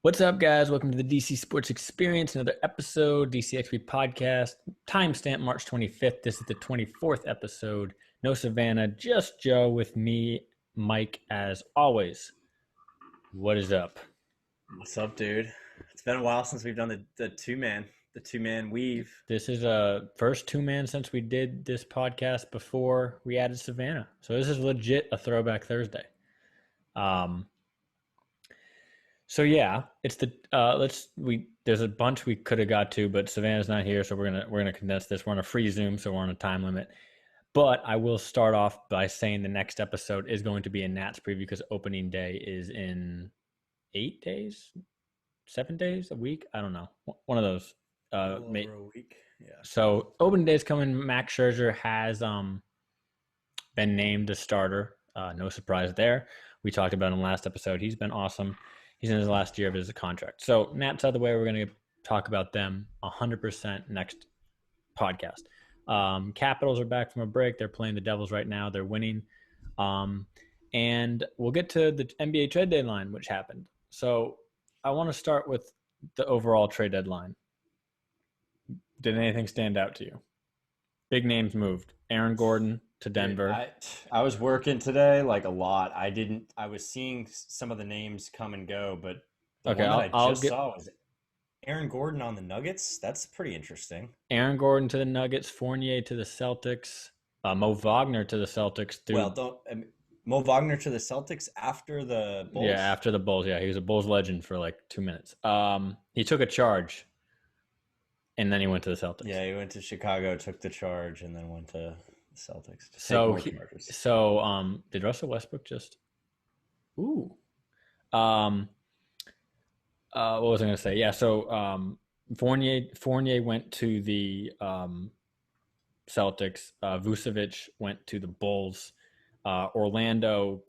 What's up, guys? Welcome to the DC Sports Experience, another episode, DCXP podcast. Timestamp March 25th. This is the 24th episode. No Savannah, just Joe with me, Mike, as always. What is up? What's up, dude? It's been a while since we've done the two-man weave. This is a first two-man since we did this podcast before we added Savannah. So this is legit a throwback Thursday. So yeah, it's the there's a bunch we could have got to, but Savannah's not here, so we're gonna condense this. We're on a free Zoom, so we're on a time limit. But I will start off by saying the next episode is going to be a Nats preview because opening day is in 8 days, 7 days, a week. I don't know, one of those. Over a week, yeah. So opening day is coming. Max Scherzer has been named the starter. No surprise there. We talked about him last episode. He's been awesome. He's in his last year of his contract. So Nats out of the way, we're going to talk about them 100% next podcast. Capitals are back from a break. They're playing the Devils right now. They're winning. And we'll get to the NBA trade deadline, which happened. So I want to start with the overall trade deadline. Did anything stand out to you? Big names moved. Aaron Gordon to Denver. I was working today like a lot. I was seeing some of the names come and go, but the one that I just saw was Aaron Gordon on the Nuggets. That's pretty interesting. Aaron Gordon to the Nuggets, Fournier to the Celtics, Mo Wagner to the Celtics. Mo Wagner to the Celtics after the Bulls? Yeah, after the Bulls. Yeah, he was a Bulls legend for like 2 minutes. He took a charge, and then he went to the Celtics. Yeah, he went to Chicago, took the charge, and then went to the Celtics. Did Russell Westbrook just? Ooh. What was I going to say? Yeah, so Fournier went to the Celtics. Vucevic went to the Bulls. Orlando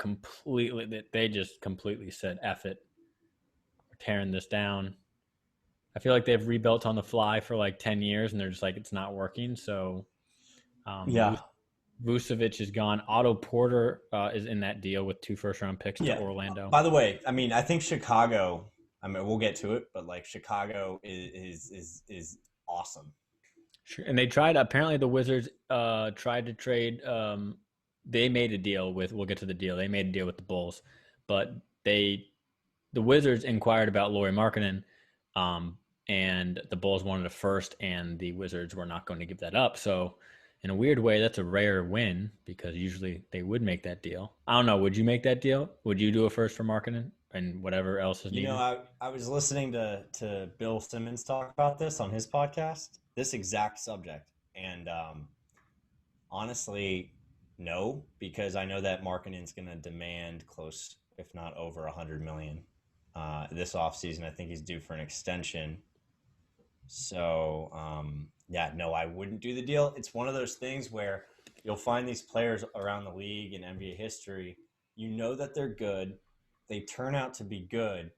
they just completely said, F it. We're tearing this down. I feel like they've rebuilt on the fly for like 10 years and they're just like, it's not working. So, Vucevic is gone. Otto Porter is in that deal with 2 first-round picks to Orlando. By the way, I think Chicago, we'll get to it, but like Chicago is awesome. Sure. And they apparently the Wizards tried to trade, they made a deal we'll get to the deal. They made a deal with the Bulls, but the Wizards inquired about Lauri Markkanen, and the Bulls wanted a first, and the Wizards were not going to give that up. So in a weird way, that's a rare win because usually they would make that deal. I don't know. Would you make that deal? Would you do a first for Markkanen and whatever else is needed? I was listening to Bill Simmons talk about this on his podcast, this exact subject. And honestly, no, because I know that Markkanen's going to demand close, if not over $100 million this offseason. I think he's due for an extension. So, I wouldn't do the deal. It's one of those things where you'll find these players around the league in NBA history. You know that they're good. They turn out to be good.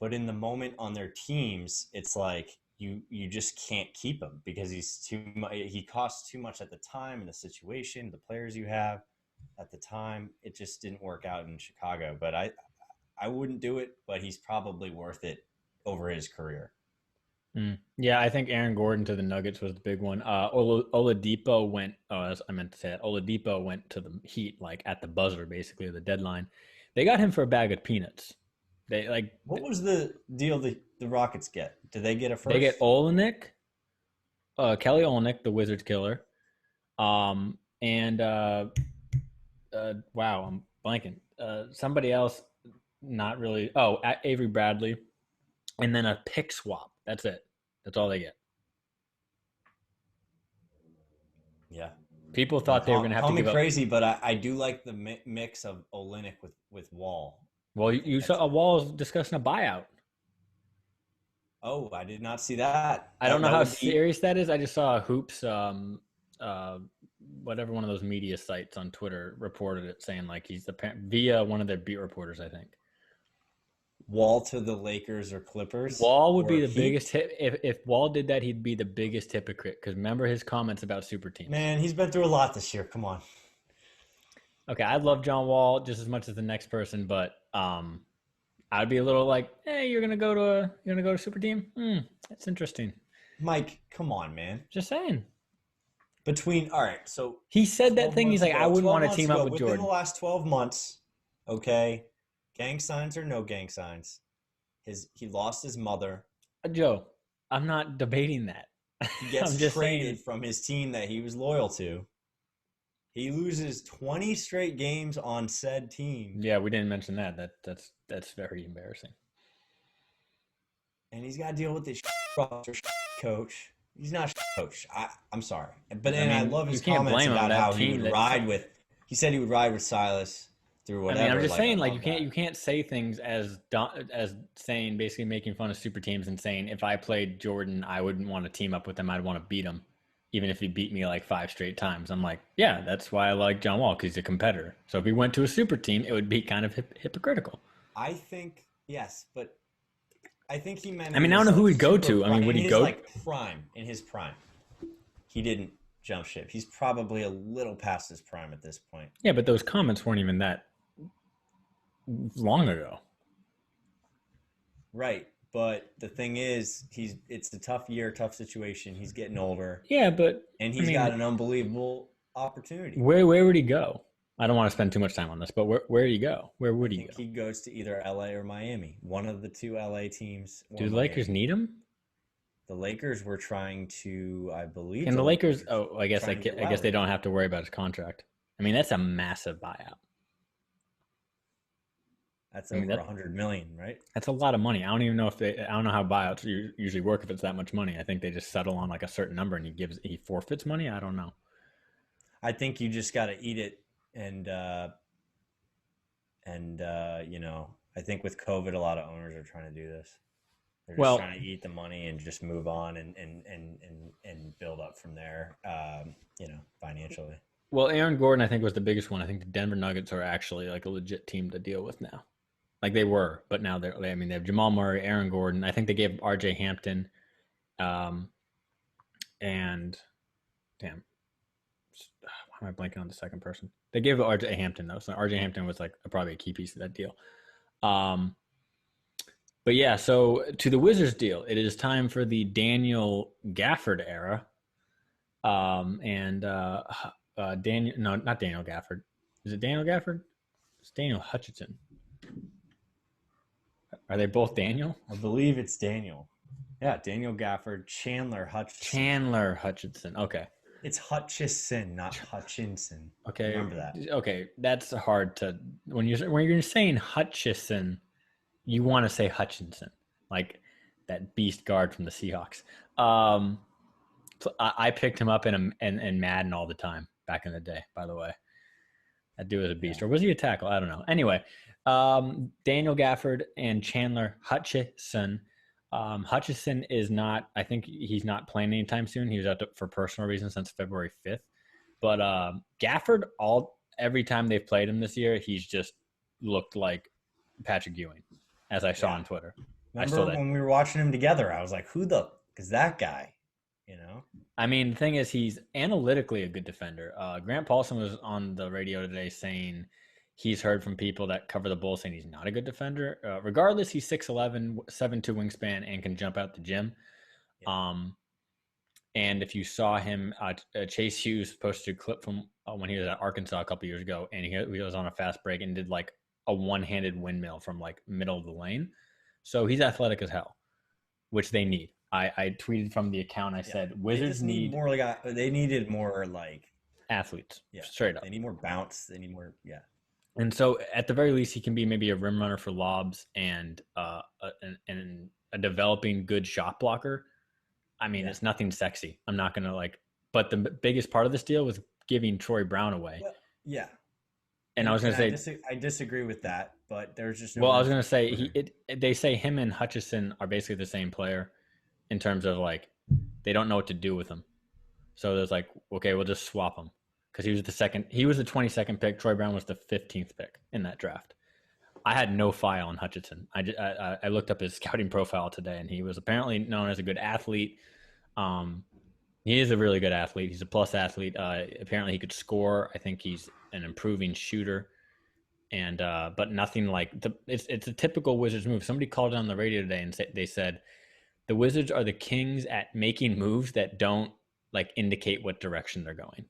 But in the moment on their teams, it's like you just can't keep him because he costs too much at the time and the situation, the players you have at the time. It just didn't work out in Chicago. But I wouldn't do it, but he's probably worth it over his career. Yeah, I think Aaron Gordon to the Nuggets was the big one. Oladipo went. Oladipo went to the Heat like at the buzzer, basically the deadline. They got him for a bag of peanuts. What was the deal the Rockets get? Did they get a first? They get Olynyk, Kelly Olynyk, the Wizards killer, wow, I'm blanking. Somebody else, not really. Oh, Avery Bradley, and then a pick swap. That's it. That's all they get. Yeah. People thought they were going to have to give up. Call me crazy, but I do like the mix of Olynyk with Wall. Well, you saw Wall discussing a buyout. Oh, I did not see that. I don't know how serious that is. I just saw Hoops, whatever one of those media sites on Twitter reported it, saying like he's via one of their beat reporters, I think. Wall to the Lakers or Clippers? Wall would be the biggest hit. If Wall did that, he'd be the biggest hypocrite. Because remember his comments about super teams. Man, he's been through a lot this year. Come on. Okay, I love John Wall just as much as the next person, but I'd be a little like, hey, you're gonna go to super team. That's interesting. Mike, come on, man. Just saying. All right, so He said that 12 thing. He's months like, I ago, wouldn't 12 want to months team up ago, with within the Jordan. last 12 months, okay, gang signs or no gang signs, he lost his mother. Joe, I'm not debating that. He gets I'm just traded saying. from his team that he was loyal to. He loses 20 straight games on said team, Yeah, we didn't mention that. That's very embarrassing. and he's got to deal with this roster coach. He's not a coach. I'm sorry, but I then I mean, love you his can't comments blame him. about That how he would team. That ride with. He said he would ride with Silas through I mean, I'm whatever. just Like I saying, like love you that. can't say things as saying basically making fun of super teams and saying if I played Jordan, I wouldn't want to team up with him. I'd want to beat him, even if he beat me like 5 straight times. I'm like, yeah, that's why I like John Wall because he's a competitor. So if he went to a super team, it would be kind of hypocritical. I think yes, but I think he meant I in mean, I don't his know who like he'd go super to. I prime, mean, would in he his go? like prime, in his prime. He didn't jump ship. He's probably a little past his prime at this point. Yeah, but those comments weren't even that long ago. Right. But the thing is, it's a tough year, tough situation. He's getting older, Yeah, but and I he's got mean, an unbelievable opportunity. where would he go? I don't want to spend too much time on this, but where do you go? Where I would he think go? he goes to either LA or Miami, one of the two LA teams or Do the Lakers Miami. need him? The Lakers were trying to, I believe, Can the the Lakers Lakers? were Oh, I guess trying to get I guess they Lowry. don't have to worry about his contract. I mean, that's a massive buyout. That's I mean over that 100 million, right? that's a lot of money. I don't even know if they. I don't know how buyouts usually work if it's that much money. I think they just settle on like a certain number and he forfeits money. I don't know. I think you just got to eat it, and I think with COVID, a lot of owners are trying to do this. They're just Well, trying to eat the money and just move on and build up from there, financially. Aaron Gordon I think was the biggest one. I think the Denver Nuggets are actually like a legit team to deal with now. Like they were, but now they're. I mean, they have Jamal Murray, Aaron Gordon. I think they gave R.J. Hampton, um, and damn, why am I blanking on the second person? They gave R.J. Hampton though, so R.J. Hampton was like probably a key piece of that deal. Um, but yeah, so to the Wizards deal, it is time for the Daniel Gafford era. And Daniel, no, not Daniel Gafford. Is it Daniel Gafford? It's Daniel Hutchinson. Are they both Daniel? I believe it's Daniel. Yeah, Daniel Gafford, Chandler Hutchison. Chandler Hutchinson. Okay. It's Hutchison, not Hutchinson. Okay. Remember that. Okay. That's hard to when you're saying Hutchison, you want to say Hutchinson, like that beast guard from the Seahawks. Um, so I picked him up in Madden all the time back in the day. By the way, that dude was a Yeah. beast, or was he a tackle? I don't know. Anyway, Daniel Gafford and Chandler Hutchison. Hutchison is not. I think he's not playing anytime soon. He was out for personal reasons since February 5th. But Gafford, every time they've played him this year, he's just looked like Patrick Ewing, as I saw Yeah. on Twitter. I Remember saw that. when we were watching him together? I was like, who the is that guy? I mean, the thing is, he's analytically a good defender. Grant Paulson was on the radio today saying he's heard from people that cover the Bulls saying he's not a good defender. Regardless, he's 6'11", 7'2" wingspan, and can jump out the gym. Yeah. And if you saw him, Chase Hughes posted a clip from when he was at Arkansas a couple years ago, and he was on a fast break and did like a one-handed windmill from like middle of the lane. So he's athletic as hell, which they need. I tweeted from the account. I said Wizards need more like they needed more like athletes, yeah, straight up. They need more bounce. They need more And so at the very least, he can be maybe a rim runner for lobs and a developing good shot blocker. I mean, it's nothing sexy. I'm not gonna like. But the biggest part of this deal was giving Troy Brown away. Well, yeah. And I was gonna say I disagree with that, but there's just no. Well, I was gonna say they say him and Hutchison are basically the same player in terms of like they don't know what to do with him. So there's like, okay, we'll just swap him because he was the 22nd pick. Troy Brown was the 15th pick in that draft. I had no file on Hutchinson. I looked up his scouting profile today, and he was apparently known as a good athlete. He is a really good athlete. He's a plus athlete. Apparently, he could score. I think he's an improving shooter, and but nothing like it's a typical Wizards move. Somebody called it on the radio today and they said the Wizards are the kings at making moves that don't like indicate what direction they're going.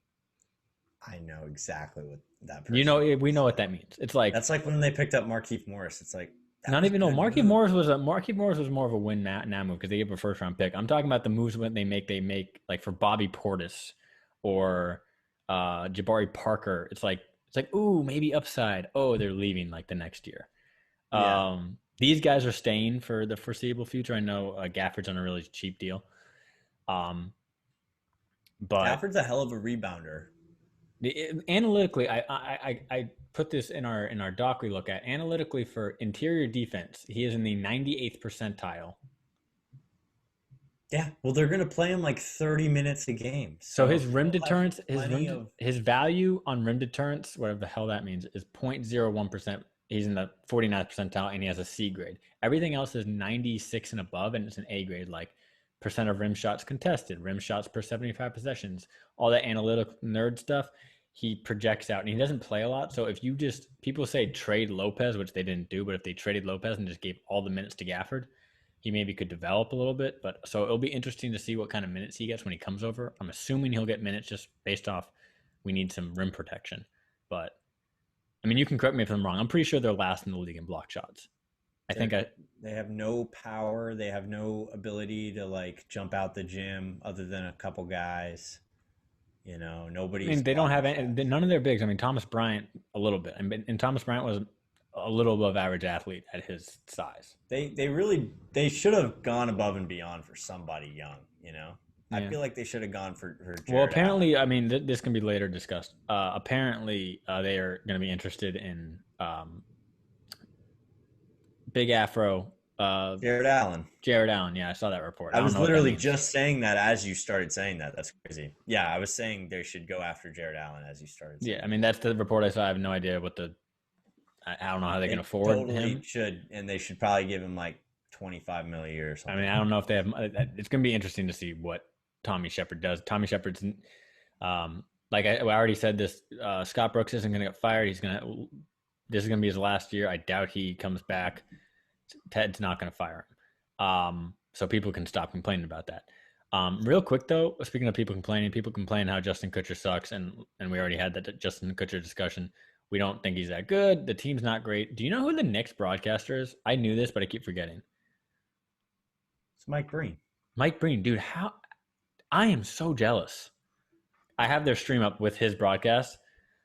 I know exactly what that You person know, we means. know what that means. It's like That's like when they picked up Markieff Morris. It's like that not was a even no. good move. Markieff Morris was more of a win now move because they gave a first round pick. I'm talking about the moves when they make like for Bobby Portis or Jabari Parker. It's like ooh maybe upside. Oh, they're leaving like the next year. Yeah, These guys are staying for the foreseeable future. I know Gafford's on a really cheap deal. Um, but Gafford's a hell of a rebounder. analytically, I put this in our doc we look at. Analytically, for interior defense, he is in the 98th percentile. Yeah, well, they're gonna play him like 30 minutes a game, So so his rim he'll have deterrence, plenty of. his value on rim deterrence, whatever the hell that means, is 0.01%. He's in the 49th percentile and he has a C grade. Everything else is 96 and above, and it's an A grade, like percent of rim shots contested, rim shots per 75 possessions, all that analytic nerd stuff. He projects out and he doesn't play a lot. So if you just, people say trade Lopez, which they didn't do, but if they traded Lopez and just gave all the minutes to Gafford, he maybe could develop a little bit. But so it'll be interesting to see what kind of minutes he gets when he comes over. I'm assuming he'll get minutes just based off we need some rim protection. But I mean, you can correct me if I'm wrong. I'm pretty sure they're last in the league in block shots. I think They're, I they have no power. They have no ability to like jump out the gym other than a couple guys. I Nobody's mean, they don't blocking have any, shots. none of their bigs. I mean, Thomas Bryant a little bit, and Thomas Bryant was a little above average athlete at his size. They should have gone above and beyond for somebody young. I Yeah. feel like they should have gone for Well, Jared Allen. apparently, I mean, this can be later discussed. Apparently, they are going to be interested in Big Afro, Jared Allen. Jared Allen. Yeah, I saw that report. I I don't was know what that literally means. just saying that as you started saying that. That's crazy. Yeah, I was saying they should go after Jared Allen as you started Yeah, saying I that. mean, that's the report I saw. I have no idea what I don't know how they can They afford totally him. should, and they should probably give him like 25 mil a year or I mean, something. I don't know if they have. It's going to be interesting to see what Tommy Shepard does. Tommy Shepard's, like I already said, this Scott Brooks isn't going to get fired. This is going to be his last year. I doubt he comes back. Ted's not going to fire him. So people can stop complaining about that. Real quick though, speaking of people complain how Justin Kutcher sucks, and we already had that Justin Kutcher discussion. We don't think he's that good. The team's not great. Do you know who the Knicks broadcaster is? I knew this, but I keep forgetting. It's Mike Breen. Mike Breen, dude, how I am so jealous. I have their stream up with his broadcast,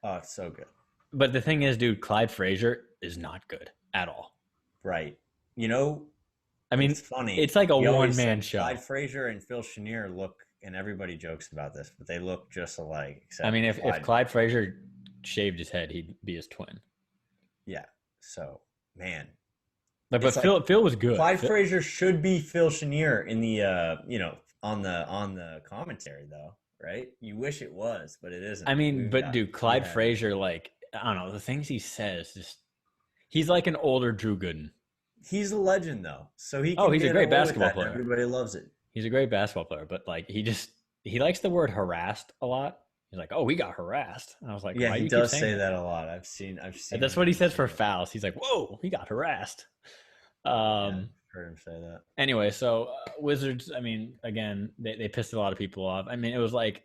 Oh, it's so good. but the thing is, dude, Clyde Frazier is not good at all. Right. I mean, It's funny. it's like a We one always man say show. Clyde Frazier and Phil Chenier look, and everybody jokes about this, but they look just alike. I Except mean, if Clyde Frazier shaved his head, he'd be his twin. yeah. So, man, Like, but it's like Phil was good. Clyde Frazier should be Phil Chenier in the on the commentary though, right? You wish it was, but it isn't. I mean, We've but got dude, Clyde Frazier, like, I don't know, the things he says, just he's like an older Drew Gooden. He's a legend though, so he Oh, can he's a get great away with basketball that, and player. everybody loves it. He's a great basketball player, but like he likes the word harassed a lot. He's like, "Oh, we got harassed." And I was like, Yeah, "Why he you keep does saying say that?" that a lot. I've seen. And that's what he says for fouls. He's like, "Whoa, he got harassed." Yeah, Um. heard him say that. Anyway, so Wizards. I mean, again, they pissed a lot of people off. I mean, it was like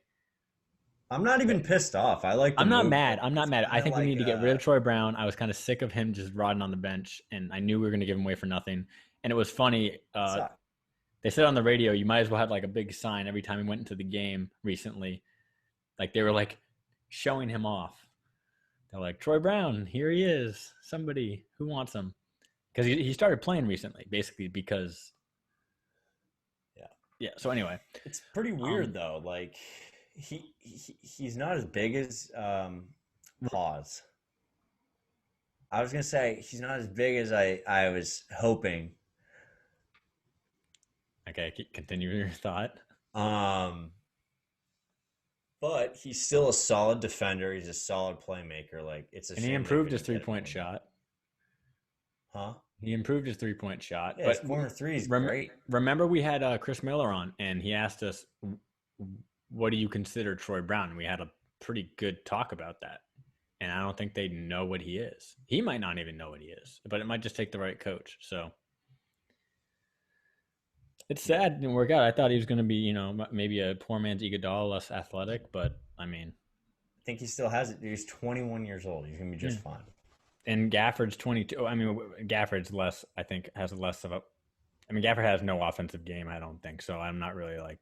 I'm not even pissed off. I like the I'm not move, mad. though. I'm not It's mad. I kinda think we like need to get rid of Troy Brown. I was kind of sick of him just rotting on the bench, and I knew we were going to give him away for nothing. And it was funny. suck. They said on the radio, you might as well have like a big sign every time he went into the game recently. Like they were like showing him off. They're like, Troy Brown, here he is. Somebody who wants him. Because he started playing recently, basically because. Yeah. Yeah. So anyway. It's pretty weird though. Like he's not as big as pause. I was gonna say he's not as big as I was hoping. Okay, continue your thought. But he's still a solid defender. He's a solid playmaker. Like it's a And shame he they improved his couldn't get 3-point him. shot. Huh? He improved his 3-point shot. Yeah, his corner three is great. Remember, we had Chris Miller on, and he asked us, "What do you consider Troy Brown?" And we had a pretty good talk about that. and I don't think they know what he is. He might not even know what he is, but it might just take the right coach. So it's Yeah. sad it didn't work out. I thought he was going to be, maybe a poor man's Iguodala, less athletic, but I mean, I think he still has it. He's 21 years old. He's gonna be yeah. just fine. And Gafford's 22. I mean, Gafford's less. I think has less of a. I mean, Gafford has no offensive game. I don't think so. I'm not really like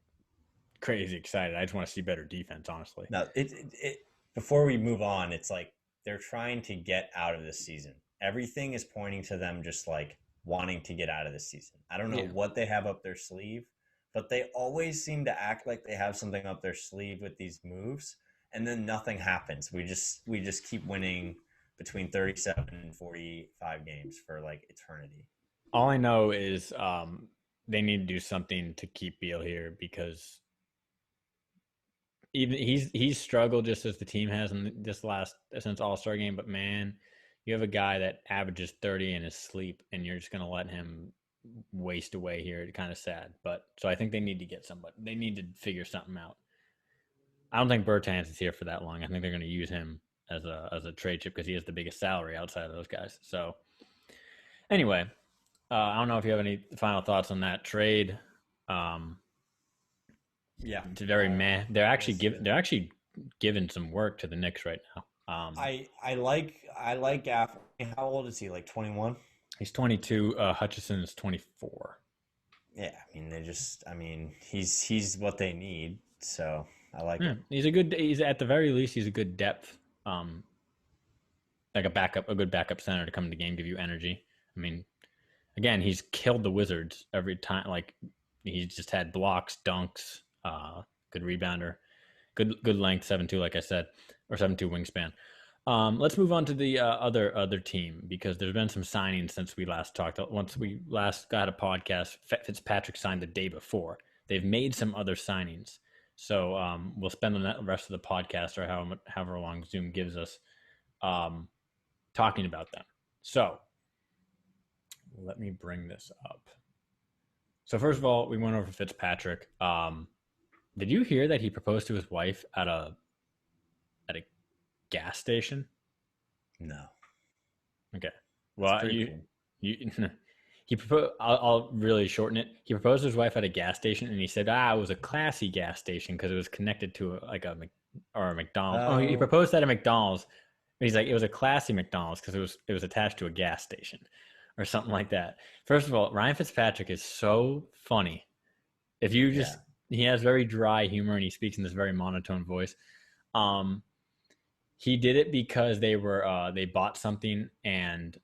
crazy excited. I just want to see better defense, honestly. Now, before we move on, it's like they're trying to get out of this season. Everything is pointing to them just like wanting to get out of this season. I don't know Yeah. what they have up their sleeve, but they always seem to act like they have something up their sleeve with these moves, and then nothing happens. We just keep winning between 37 and 45 games for like eternity. All I know is they need to do something to keep Beal here because even he's struggled just as the team has in this last since All-Star game. But man, you have a guy that averages 30 in his sleep, and you're just gonna let him waste away here. It's kind of sad. But so I think they need to get somebody. They need to figure something out. I don't think Bertans is here for that long. I think they're going to use him as a trade chip because he has the biggest salary outside of those guys. So anyway, I don't know if you have any final thoughts on that trade. Um, Yeah, it's very meh. They're actually this is. giving some work to the Knicks right now. I like Gaff. How old is he? Like 21. He's 22. Hutchison is 24. Yeah, I mean he's what they need. So I like Yeah, it. he's a good. He's at the very least he's a good depth, like a good backup center to come to the game, give you energy. I mean, again, he's killed the Wizards every time. Like he's just had blocks, dunks, good rebounder, good length, 7'2", like I said, or 7'2" wingspan. Let's move on to the other team because there's been some signings since we last talked. Once we last got a podcast, Fitzpatrick signed the day before. They've made some other signings, so we'll spend the rest of the podcast or however long Zoom gives us um, talking about them. So let me bring this up. So first of all, we went over Fitzpatrick. Did you hear that he proposed to his wife at a gas station? No, Okay. that's Well, pretty you cool. you he proposed. I'll really shorten it. He proposed to his wife at a gas station, and he said, it was a classy gas station because it was connected to a McDonald's. Oh, he Oh, proposed at a McDonald's. He's like, it was a classy McDonald's because it was attached to a gas station, or something like that. First of all, Ryan Fitzpatrick is so funny. If you just yeah, he has very dry humor and he speaks in this very monotone voice. Um, he did it because they bought something and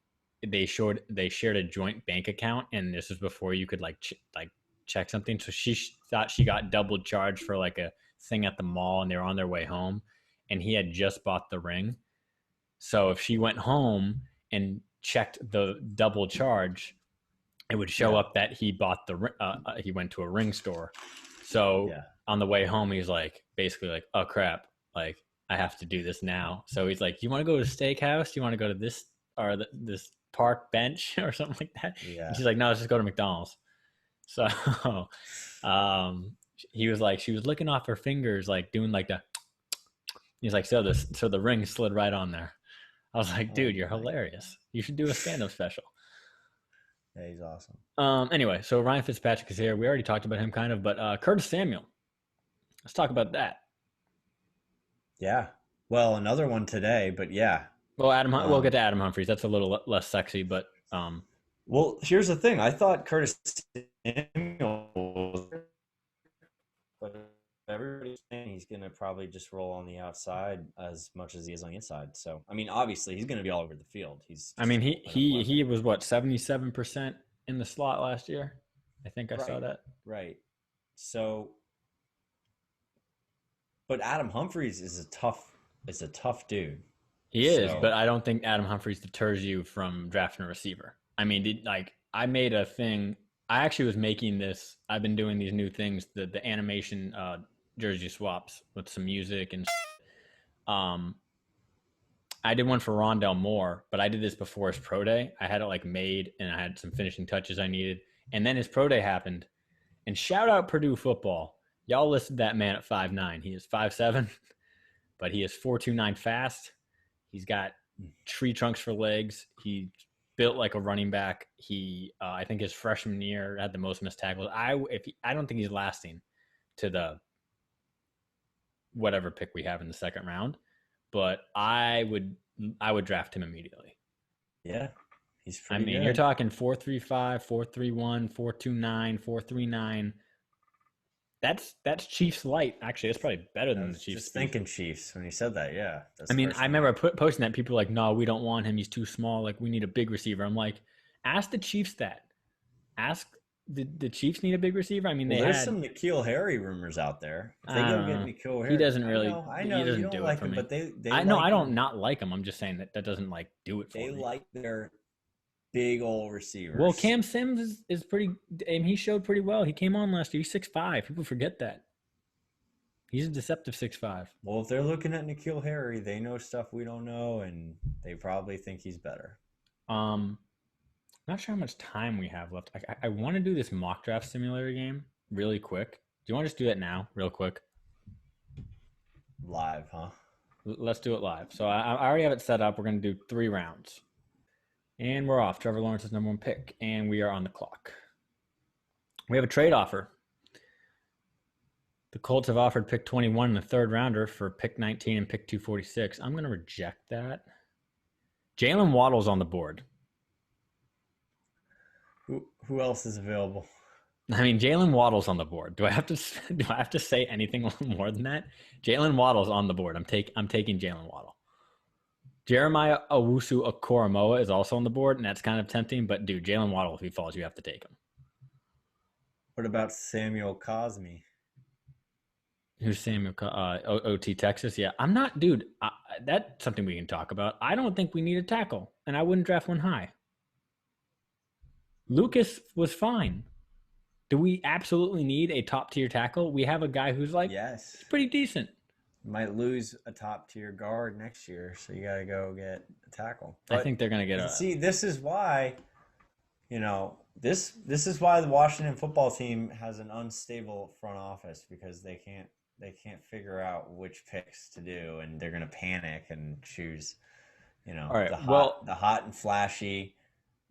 they shared a joint bank account, and this was before you could like check something. So she thought she got double charged for like a thing at the mall, and they were on their way home, and he had just bought the ring. So if she went home and checked the double charge, it would show yeah, up that he went to a ring store. So yeah, on the way home, he's like basically like, oh crap, like I have to do this now. So he's like, you want to go to a steakhouse? Do you want to go to this or this park bench or something like that? And yeah, she's like, no, let's just go to McDonald's. So um, she was licking off her fingers, like doing like the. He's like, so the ring slid right on there. I was like, oh dude, you're my god, hilarious. You should do a stand-up special. yeah, he's awesome. Anyway, so Ryan Fitzpatrick is here. We already talked about him kind of, but Curtis Samuel. Let's talk about that. Yeah, well, another one today, but yeah. Well, we'll get Um, to Adam Humphries. That's a little less sexy, but well, here's the thing. I thought Curtis Samuel was, but everybody's saying he's gonna probably just roll on the outside as much as he is on the inside. So, I mean, obviously, he's gonna be all over the field. He's I just mean, he an he weapon. he was what 77% in the slot last year. I think I saw Right, that. right. So, but Adam Humphries is a tough dude. He is, but So, I don't think Adam Humphries deters you from drafting a receiver. I mean, I made a thing. I actually was making this. I've been doing these new things, the animation jersey swaps with some music and. Um, I did one for Rondell Moore, but I did this before his pro day. I had it like made, and I had some finishing touches I needed, and then his pro day happened. And shout out Purdue football. Y'all listed that man at 5'9". He is 5'7", but he is 4.29 fast. He's got tree trunks for legs. He built like a running back. I think his freshman year had the most missed tackles. I don't think he's lasting to the whatever pick we have in the second round, but I would draft him immediately. Yeah, he's I pretty mean, you're good. talking 4.35, 4.31, 4.29, 4.39. That's Chiefs light. Actually, that's probably better I than the was Chiefs just speed. thinking Chiefs when you said that. Yeah, that's I the mean, first I thing I. remember posting that. People were like, "No, we don't want him. He's too small. Like, we need a big receiver." I'm like, ask the Chiefs that. Ask the Chiefs need a big receiver. I mean, Well, they there's had. some N'Keal Harry rumors out there. If they I go don't get know. N'Keal He Harry, doesn't really. I He know you doesn't don't do it like for him, but me. they I know I like don't him. not like him. I'm just saying that doesn't like do it for They me. like their big old Well, receivers. Cam Sims is pretty, and he showed pretty well. He came on last year. He's 6'5". People forget that. He's a deceptive 6'5". Well, if they're looking at N'Keal Harry, they know stuff we don't know, and they probably think he's better. Um, Not sure how much time we have left. I want to do this mock draft simulator game really quick. Do you want to just do that now, real quick? Live, huh? Let's do it live. So I already have it set up. We're going to do 3 rounds. And we're off. Trevor Lawrence's number 1 pick. And we are on the clock. We have a trade offer. The Colts have offered pick 21 in the third rounder for pick 19 and pick 246. I'm going to reject that. Jalen Waddle's on the board. Who else is available? I mean, Jalen Waddle's on the board. Do I have to say anything more than that? Jalen Waddle's on the board. I'm taking Jalen Waddle. Jeremiah Owusu Okoromoa is also on the board, and that's kind of tempting. But dude, Jalen Waddle, if he falls, you have to take him. What about Samuel Cosme? Who's Samuel? OT Texas. Yeah, I'm not, dude. That's something we can talk about. I don't think we need a tackle, and I wouldn't draft one high. Lucas was fine. Do we absolutely need a top tier tackle? We have a guy who's like, Yes. pretty decent. You might lose a top tier guard next year, so you got to go get a tackle. I think they're gonna get a. See, this is why, this is why the Washington football team has an unstable front office because they can't figure out which picks to do, and they're gonna panic and choose, All right. the hot and flashy,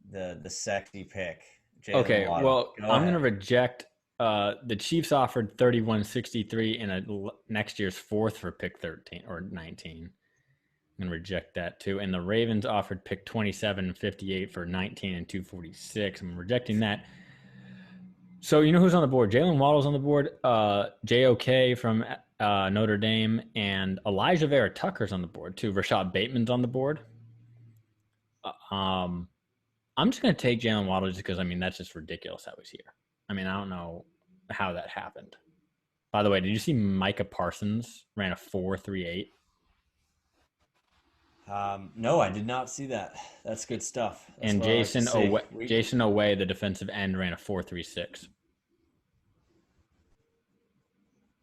the sexy pick. Jalen Okay. Waddle. Well, I'm gonna reject. The Chiefs offered 31.63 in a next year's 4th for pick 13 or 19. I'm gonna reject that too. And the Ravens offered pick 27.58 for 19 and 246. I'm rejecting that. So you know who's on the board? Jalen Waddle's on the board. JOK from Notre Dame and Elijah Vera Tucker's on the board too. Rashad Bateman's on the board. I'm just gonna take Jalen Waddle just because I mean that's just ridiculous that was here. I mean I don't know how that happened. By the way, did you see Micah Parsons ran a 4.38? No, I did not see that. That's good stuff. That's And what I like to see. Jason Oweh, the defensive end, ran a 4.36.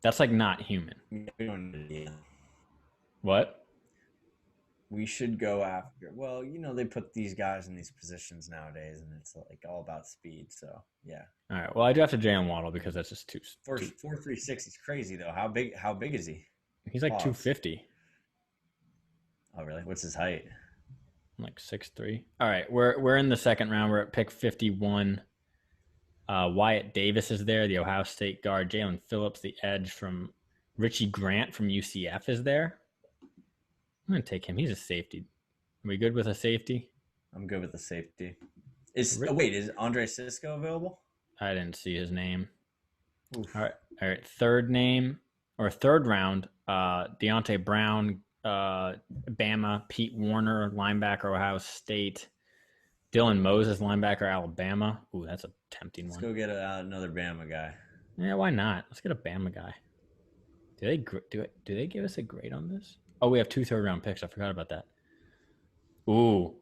That's like not human. What? We should go after. Well, they put these guys in these positions nowadays, and it's like all about speed. So yeah. All right. Well, I drafted Jalen Waddle because that's just too. 4.36 is crazy though. How big is he? He's like Pause. 250. Oh really? What's his height? I'm like 6'3". All right. We're in the second round. We're at pick 51. Wyatt Davis is there, the Ohio State guard. Jalen Phillips, the edge from Richie Grant from UCF is there. I'm going to take him. He's a safety. Are we good with a safety? I'm good with the safety. Is Andre Cisco available? I didn't see his name. Oof. All right. Third round, Deontay Brown, Bama, Pete Warner, linebacker, Ohio State. Dylan Moses, linebacker, Alabama. Ooh, that's a tempting one. Let's go get another Bama guy. Yeah, why not? Let's get a Bama guy. Do they give us a grade on this? Oh, we have 2 third-round picks. I forgot about that. Ooh,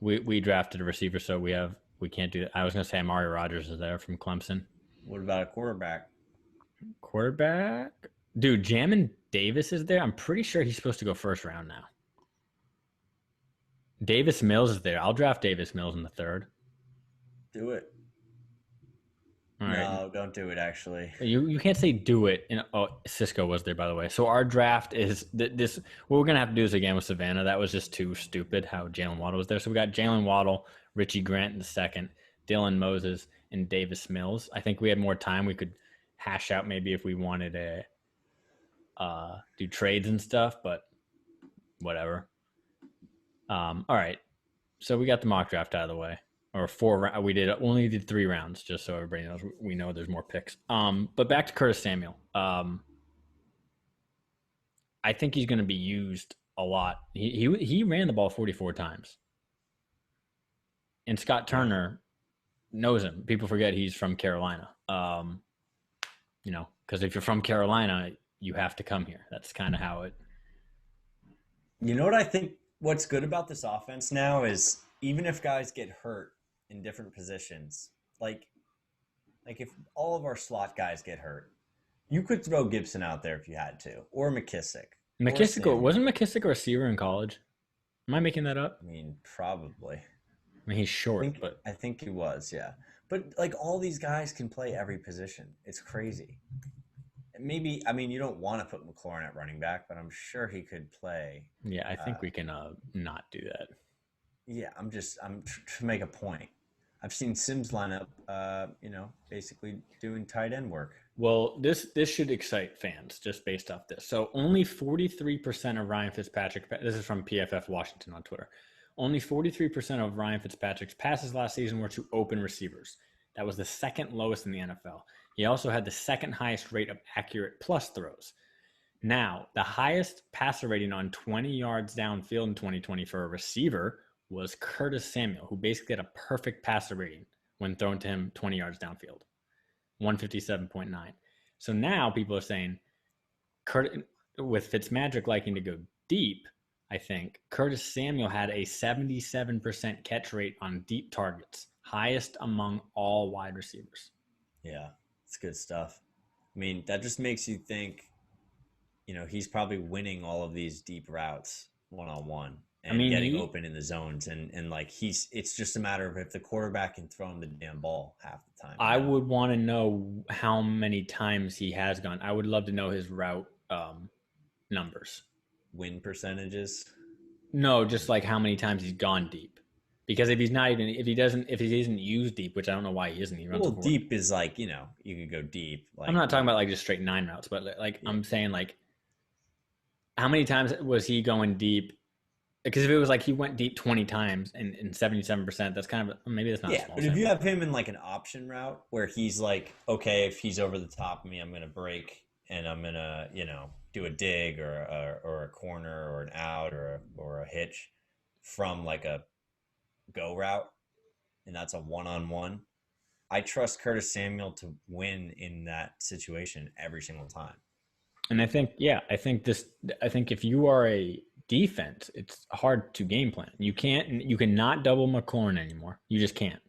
we drafted a receiver, so we can't do that. I was gonna say Amari Rodgers is there from Clemson. What about a quarterback? Quarterback, dude, Jamin Davis is there. I'm pretty sure he's supposed to go first round now. Davis Mills is there. I'll draft Davis Mills in the third. Do it. All right. No, don't do it. Actually, You can't say do it. Cisco was there, by the way. So our draft is this. What we're gonna have to do is again with Savannah. That was just too stupid how Jalen Waddle was there. So we got Jalen Waddle, Richie Grant in the second, Dylan Moses, and Davis Mills. I think we had more time. We could hash out maybe if we wanted to do trades and stuff, but whatever. All right. So we got the mock draft out of the way, or four. We only did 3 rounds, just so everybody knows. We know there's more picks. But back to Curtis Samuel. I think he's going to be used a lot. He ran the ball 44 times, and Scott Turner knows him. People forget he's from Carolina. Because if you're from Carolina, you have to come here. That's kind of how it. you know what I think? What's good about this offense now is even if guys get hurt in different positions, like if all of our slot guys get hurt, you could throw Gibson out there if you had to, or McKissick, or McKissick Samuel. wasn't McKissick a receiver in college? Am I making that up? I mean, probably. I mean, he's short, but I think he was, yeah. But like all these guys can play every position. It's crazy. Maybe I mean you don't want to put McLaurin at running back, but I'm sure he could play. yeah, I think we can not do that. Yeah, to make a point. I've seen Sims line up, basically doing tight end work. Well, this should excite fans just based off this. So only 43% of Ryan Fitzpatrick. This is from PFF Washington on Twitter. Only 43% of Ryan Fitzpatrick's passes last season were to open receivers. That was the second lowest in the NFL. He also had the second highest rate of accurate plus throws. Now, the highest passer rating on 20 yards downfield in 2020 for a receiver was Curtis Samuel, who basically had a perfect passer rating when thrown to him 20 yards downfield, 157.9. So now people are saying, with Fitzmagic liking to go deep, I think Curtis Samuel had a 77% catch rate on deep targets, highest among all wide receivers. Yeah, it's good stuff. I mean, that just makes you think, he's probably winning all of these deep routes one-on-one and getting open in the zones. And like it's just a matter of if the quarterback can throw him the damn ball half the time. I would want to know how many times he has gone. I would love to know his route numbers. Win percentages? No, just like how many times he's gone deep. Because if he isn't used deep, which I don't know why he isn't, he runs deep is like, you could go deep. Like, I'm not talking about like just straight 9 routes, but like I'm saying like how many times was he going deep? Because if it was like he went deep 20 times and 77%, that's kind of maybe that's not. Yeah, but if you have him in like an option route where he's like, okay, if he's over the top of me, I'm gonna break and I'm gonna do a dig or a corner or an out or a hitch from like a go route, and that's a one-on-one. I trust Curtis Samuel to win in that situation every single time. And I think if you are a defense, it's hard to game plan. You cannot double McLaurin anymore. You just can't.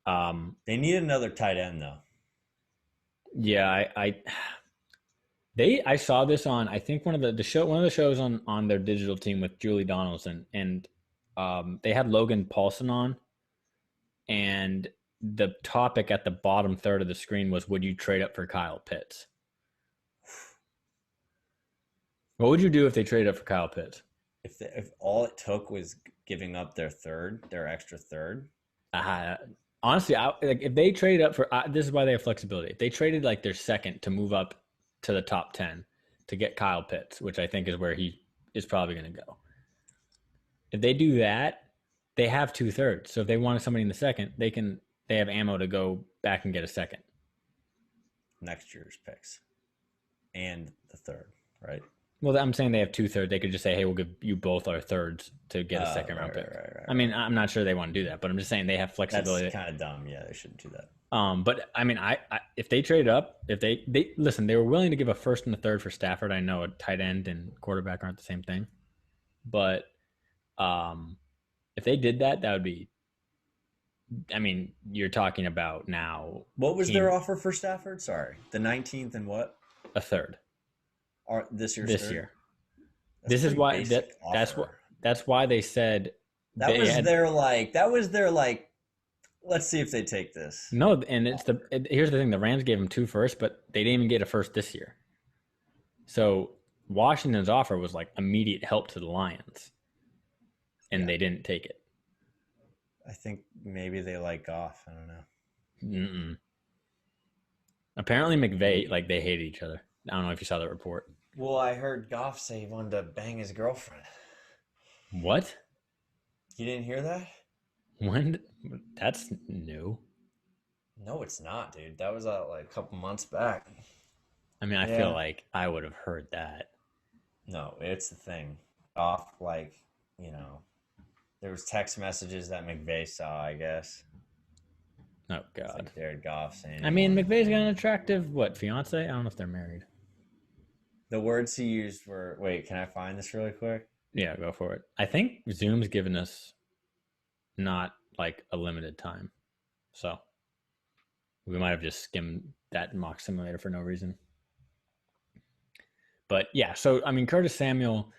They need another tight end though. Yeah, I saw this on I think one of the shows on their digital team with Julie Donaldson, and they had Logan Paulson on, and the topic at the bottom third of the screen was, would you trade up for Kyle Pitts? What would you do if they traded up for Kyle Pitts? If all it took was giving up their extra third. Honestly, if they traded up for this is why they have flexibility. If they traded like their second to move up to the top 10 to get Kyle Pitts, which I think is where he is probably going to go. If they do that, they have 2/3. So if they wanted somebody in the second, they have ammo to go back and get a second. Next year's picks and the third, right? Well, I'm saying they have 2/3. They could just say, hey, we'll give you both our thirds to get a second round pick. Right. I mean, I'm not sure they want to do that, but I'm just saying they have flexibility. That's kind of dumb. Yeah, they shouldn't do that. But I mean, I if they traded up, if they listen, they were willing to give a first and a third for Stafford. I know a tight end and quarterback aren't the same thing, but if they did that, that would be. I mean, you're talking about now. What was their offer for Stafford? Sorry, the 19th and what? A third. This year. This is why that's why they said that was their Let's see if they take this. No, and here's the thing: the Rams gave him 2 firsts, but they didn't even get a first this year. So Washington's offer was like immediate help to the Lions, and Yeah, they didn't take it. I think maybe they like Goff. I don't know. Mm-mm. Apparently, McVay, like, they hated each other. I don't know if you saw that report. Well, I heard Goff say he wanted to bang his girlfriend. What? You didn't hear that? When? That's new. No, it's not, dude. That was like a couple months back. I mean, I feel Yeah. like I would have heard that. No, it's the thing. Goff, like, you know, there was text messages that McVay saw, I guess. Oh It's God. like Jared Goff saying I he mean, wanted to McVay's got an bang. attractive fiance. I don't know if they're married. The words he used were, wait, can I find this really quick? Yeah, go for it. I think Zoom's given us not like a limited time, so we might have just skimmed that mock simulator for no reason. But yeah, so I mean, Curtis Samuel,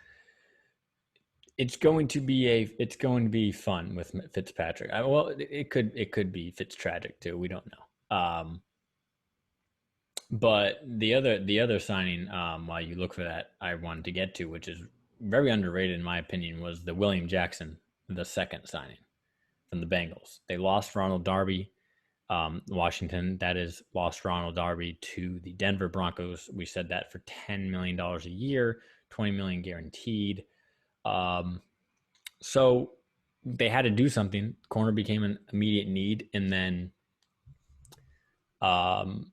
it's going to be fun with Fitzpatrick. Well, it could be Fitztragic too. We don't know. But the other signing, while you look for that, I wanted to get to, which is very underrated in my opinion, was the William Jackson, the second signing from the Bengals. They lost Ronald Darby, Washington. That is, lost Ronald Darby to the Denver Broncos. We said that for $10 million a year, 20 million guaranteed. Um, so they had to do something. Corner became an immediate need, and then um,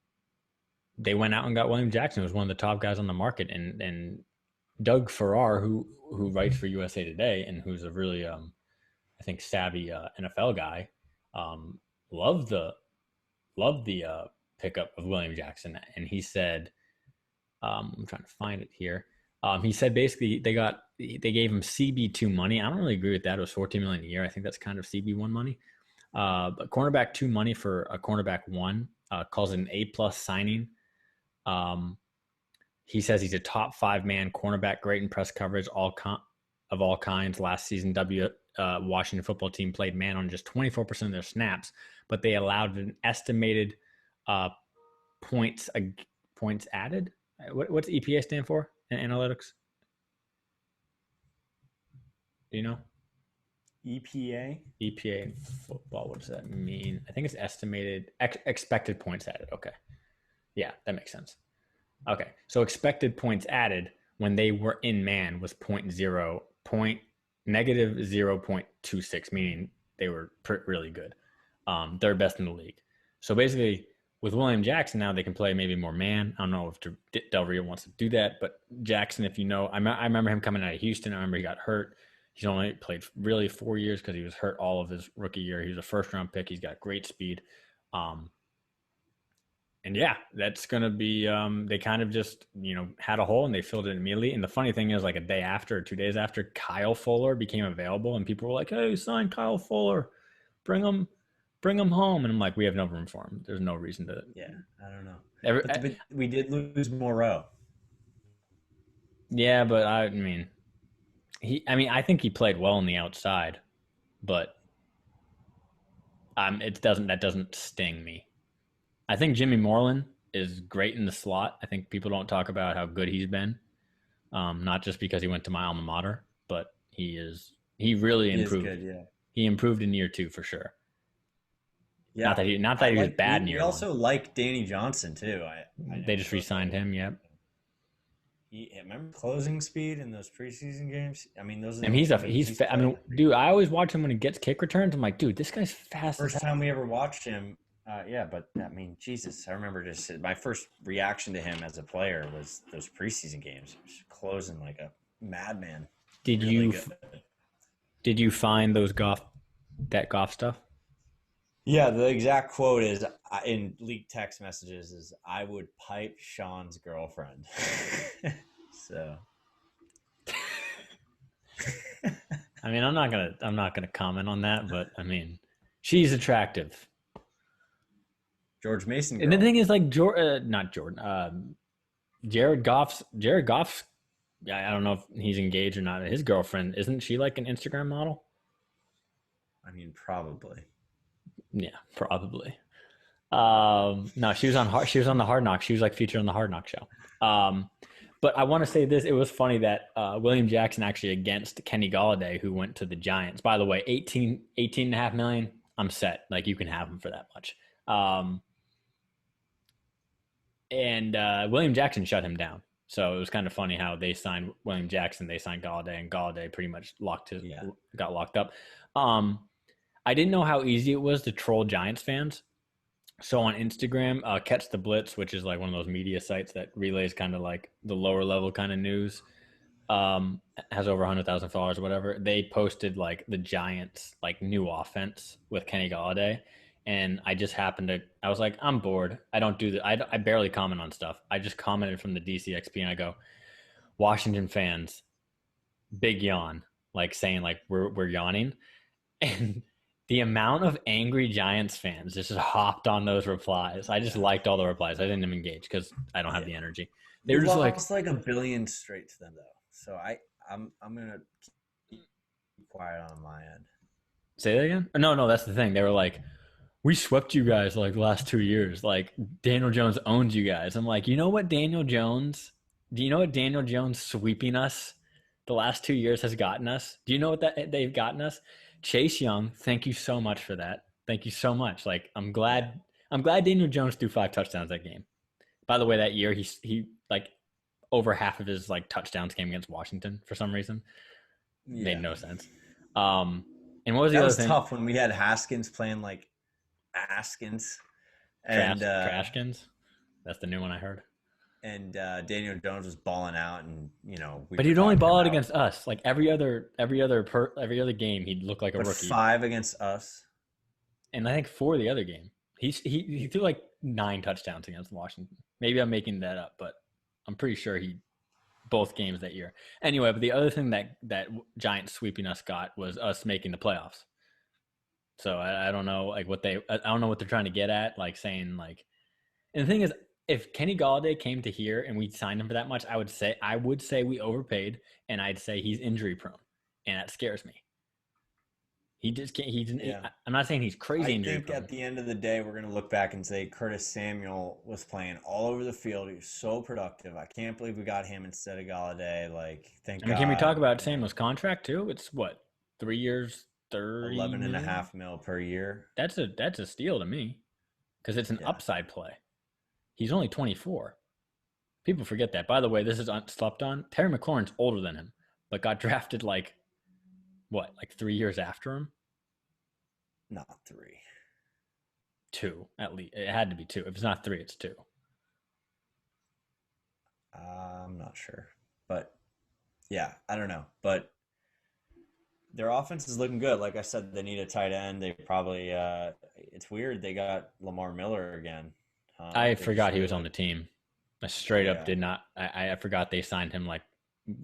they went out and got William Jackson, who was one of the top guys on the market, and Doug Farrar, who writes for USA Today and who's a really I think savvy NFL guy, um, loved the pickup of William Jackson, and he said, I'm trying to find it here. He said basically they gave him CB2 money. I don't really agree with that. It was 14 million a year. I think that's kind of CB1 money. But cornerback 2 money for a cornerback 1, calls it an A+ signing. Um, he says he's a top 5 man cornerback, great in press coverage, of all kinds. Last season, Washington football team played man on just 24% of their snaps, but they allowed an estimated uh, points points added. What's EPA stand for in analytics? Do you know? EPA? EPA in football. What does that mean? I think it's estimated expected points added. Okay, yeah, that makes sense. Okay, so expected points added when they were in man was negative 0.26, meaning they were really good. They're best in the league. So basically, with William Jackson now, they can play maybe more man. I don't know if Del Rio wants to do that, but Jackson, if you know, I remember him coming out of Houston. I remember he got hurt. He's only played really 4 years because he was hurt all of his rookie year. He was a first-round pick. He's got great speed. And yeah, that's going to be, they kind of just, had a hole and they filled it immediately. And the funny thing is, like a day after or 2 days after, Kyle Fuller became available and people were like, hey, sign Kyle Fuller, bring him, bring him home. And I'm like, we have no room for him. There's no reason to. Yeah, I don't know. Ever, But we did lose Moreau. yeah, but I mean, I think he played well on the outside, but that doesn't sting me. I think Jimmy Moreland is great in the slot. I think people don't talk about how good he's been, not just because he went to my alma mater, but he really He is improved. good, yeah. He improved in year 2 for sure. Yeah. Not that he was bad in We year 1. also like Danny Johnson too. I They never just looked re-signed at him. Yep. remember closing speed in those preseason games? I mean, those are the And only two games he's I mean, played. dude, I always watch him when he gets kick returns. I'm like, dude, this guy's fast as First hell. time we ever watched him. Yeah, but I mean, Jesus, I remember just my first reaction to him as a player was those preseason games. He was closing like a madman. Did Really you good. did you find that Goff stuff? Yeah, the exact quote is in leaked text messages is I would pipe Sean's girlfriend. So I mean, I'm not gonna comment on that, but I mean, she's attractive. George Mason And the girl. thing is, like, not Jordan, Jared Goff's. I don't know if he's engaged or not. His girlfriend, isn't she like an Instagram model? I mean, probably. Yeah, probably. No, she was on the Hard Knock. She was like featured on the Hard Knock show. Um, but I want to say this. It was funny that William Jackson actually against Kenny Galladay, who went to the Giants. By the way, 18 and a half million. I'm set. Like you can have him for that much. Um, and William Jackson shut him down. So it was kind of funny how they signed William Jackson, they signed Galladay, and Galladay pretty much Yeah. got locked up. Um, I didn't know how easy it was to troll Giants fans. So on Instagram, Catch the Blitz, which is like one of those media sites that relays kind of like the lower level kind of news, has over 100,000 followers or whatever. They posted like the Giants like new offense with Kenny Galladay, and I just happened to. I was like, I'm bored. I don't do that. I barely comment on stuff. I just commented from the DCXP, and I go, Washington fans, big yawn, like saying like we're yawning, and the amount of angry Giants fans just hopped on those replies. I just Yeah. liked all the replies. I didn't even engage because I don't have Yeah. the energy. They We were just like, lost like a billion straight to them though. So I'm gonna keep quiet on my end. say that again? No, no, that's the thing. They were like, we swept you guys like the last 2 years. Like Daniel Jones owns you guys. I'm like, you know what, Daniel Jones? Do you know what Daniel Jones sweeping us the last 2 years has gotten us? Do you know what that they've gotten us? Chase Young, thank you so much for that. Thank you so much. Like Yeah. I'm glad Daniel Jones threw 5 touchdowns that game. By the way, that year he like over half of his like touchdowns came against Washington for some reason. Made Yeah. no sense. Um, and what was the That other was thing? tough when we had Haskins playing like Askins and Trashkins. That's the new one I heard. Daniel Jones was balling out, and we But were he'd only talking ball out about against us. Like every other game, he'd look like a but rookie. 5 against us. And I think for the other game, he threw like 9 touchdowns against Washington. Maybe I'm making that up, but I'm pretty sure he both games that year. Anyway, but the other thing that Giants sweeping us got was us making the playoffs. So I don't know like I don't know what they're trying to get at, like saying like. And the thing is, if Kenny Galladay came to here and we signed him for that much, I would say we overpaid, and I'd say he's injury prone, and that scares me. He just can't. Yeah. I'm not saying he's I crazy injury think prone. at the end of the day, we're going to look back and say Curtis Samuel was playing all over the field. He was so productive. I can't believe we got him instead of Galladay. Like, thank I mean, can we talk God, about Samuel's contract too? It's what 3 years, 30 11 and a million. half mil per year. That's a steal to me because it's an Yeah. upside play. He's only 24. People forget that. By the way, this is slept on. Terry McLaurin's older than him, but got drafted like what, like 3 years after him? Not 3. Two at least. It had to be two. If it's not three, it's two. I'm not sure. But yeah, I don't know. But their offense is looking good. Like I said, they need a tight end. They probably, it's weird. They got Lamar Miller again. I They just forgot he really was on like, the team. I straight up yeah. did not. I forgot they signed him. Like,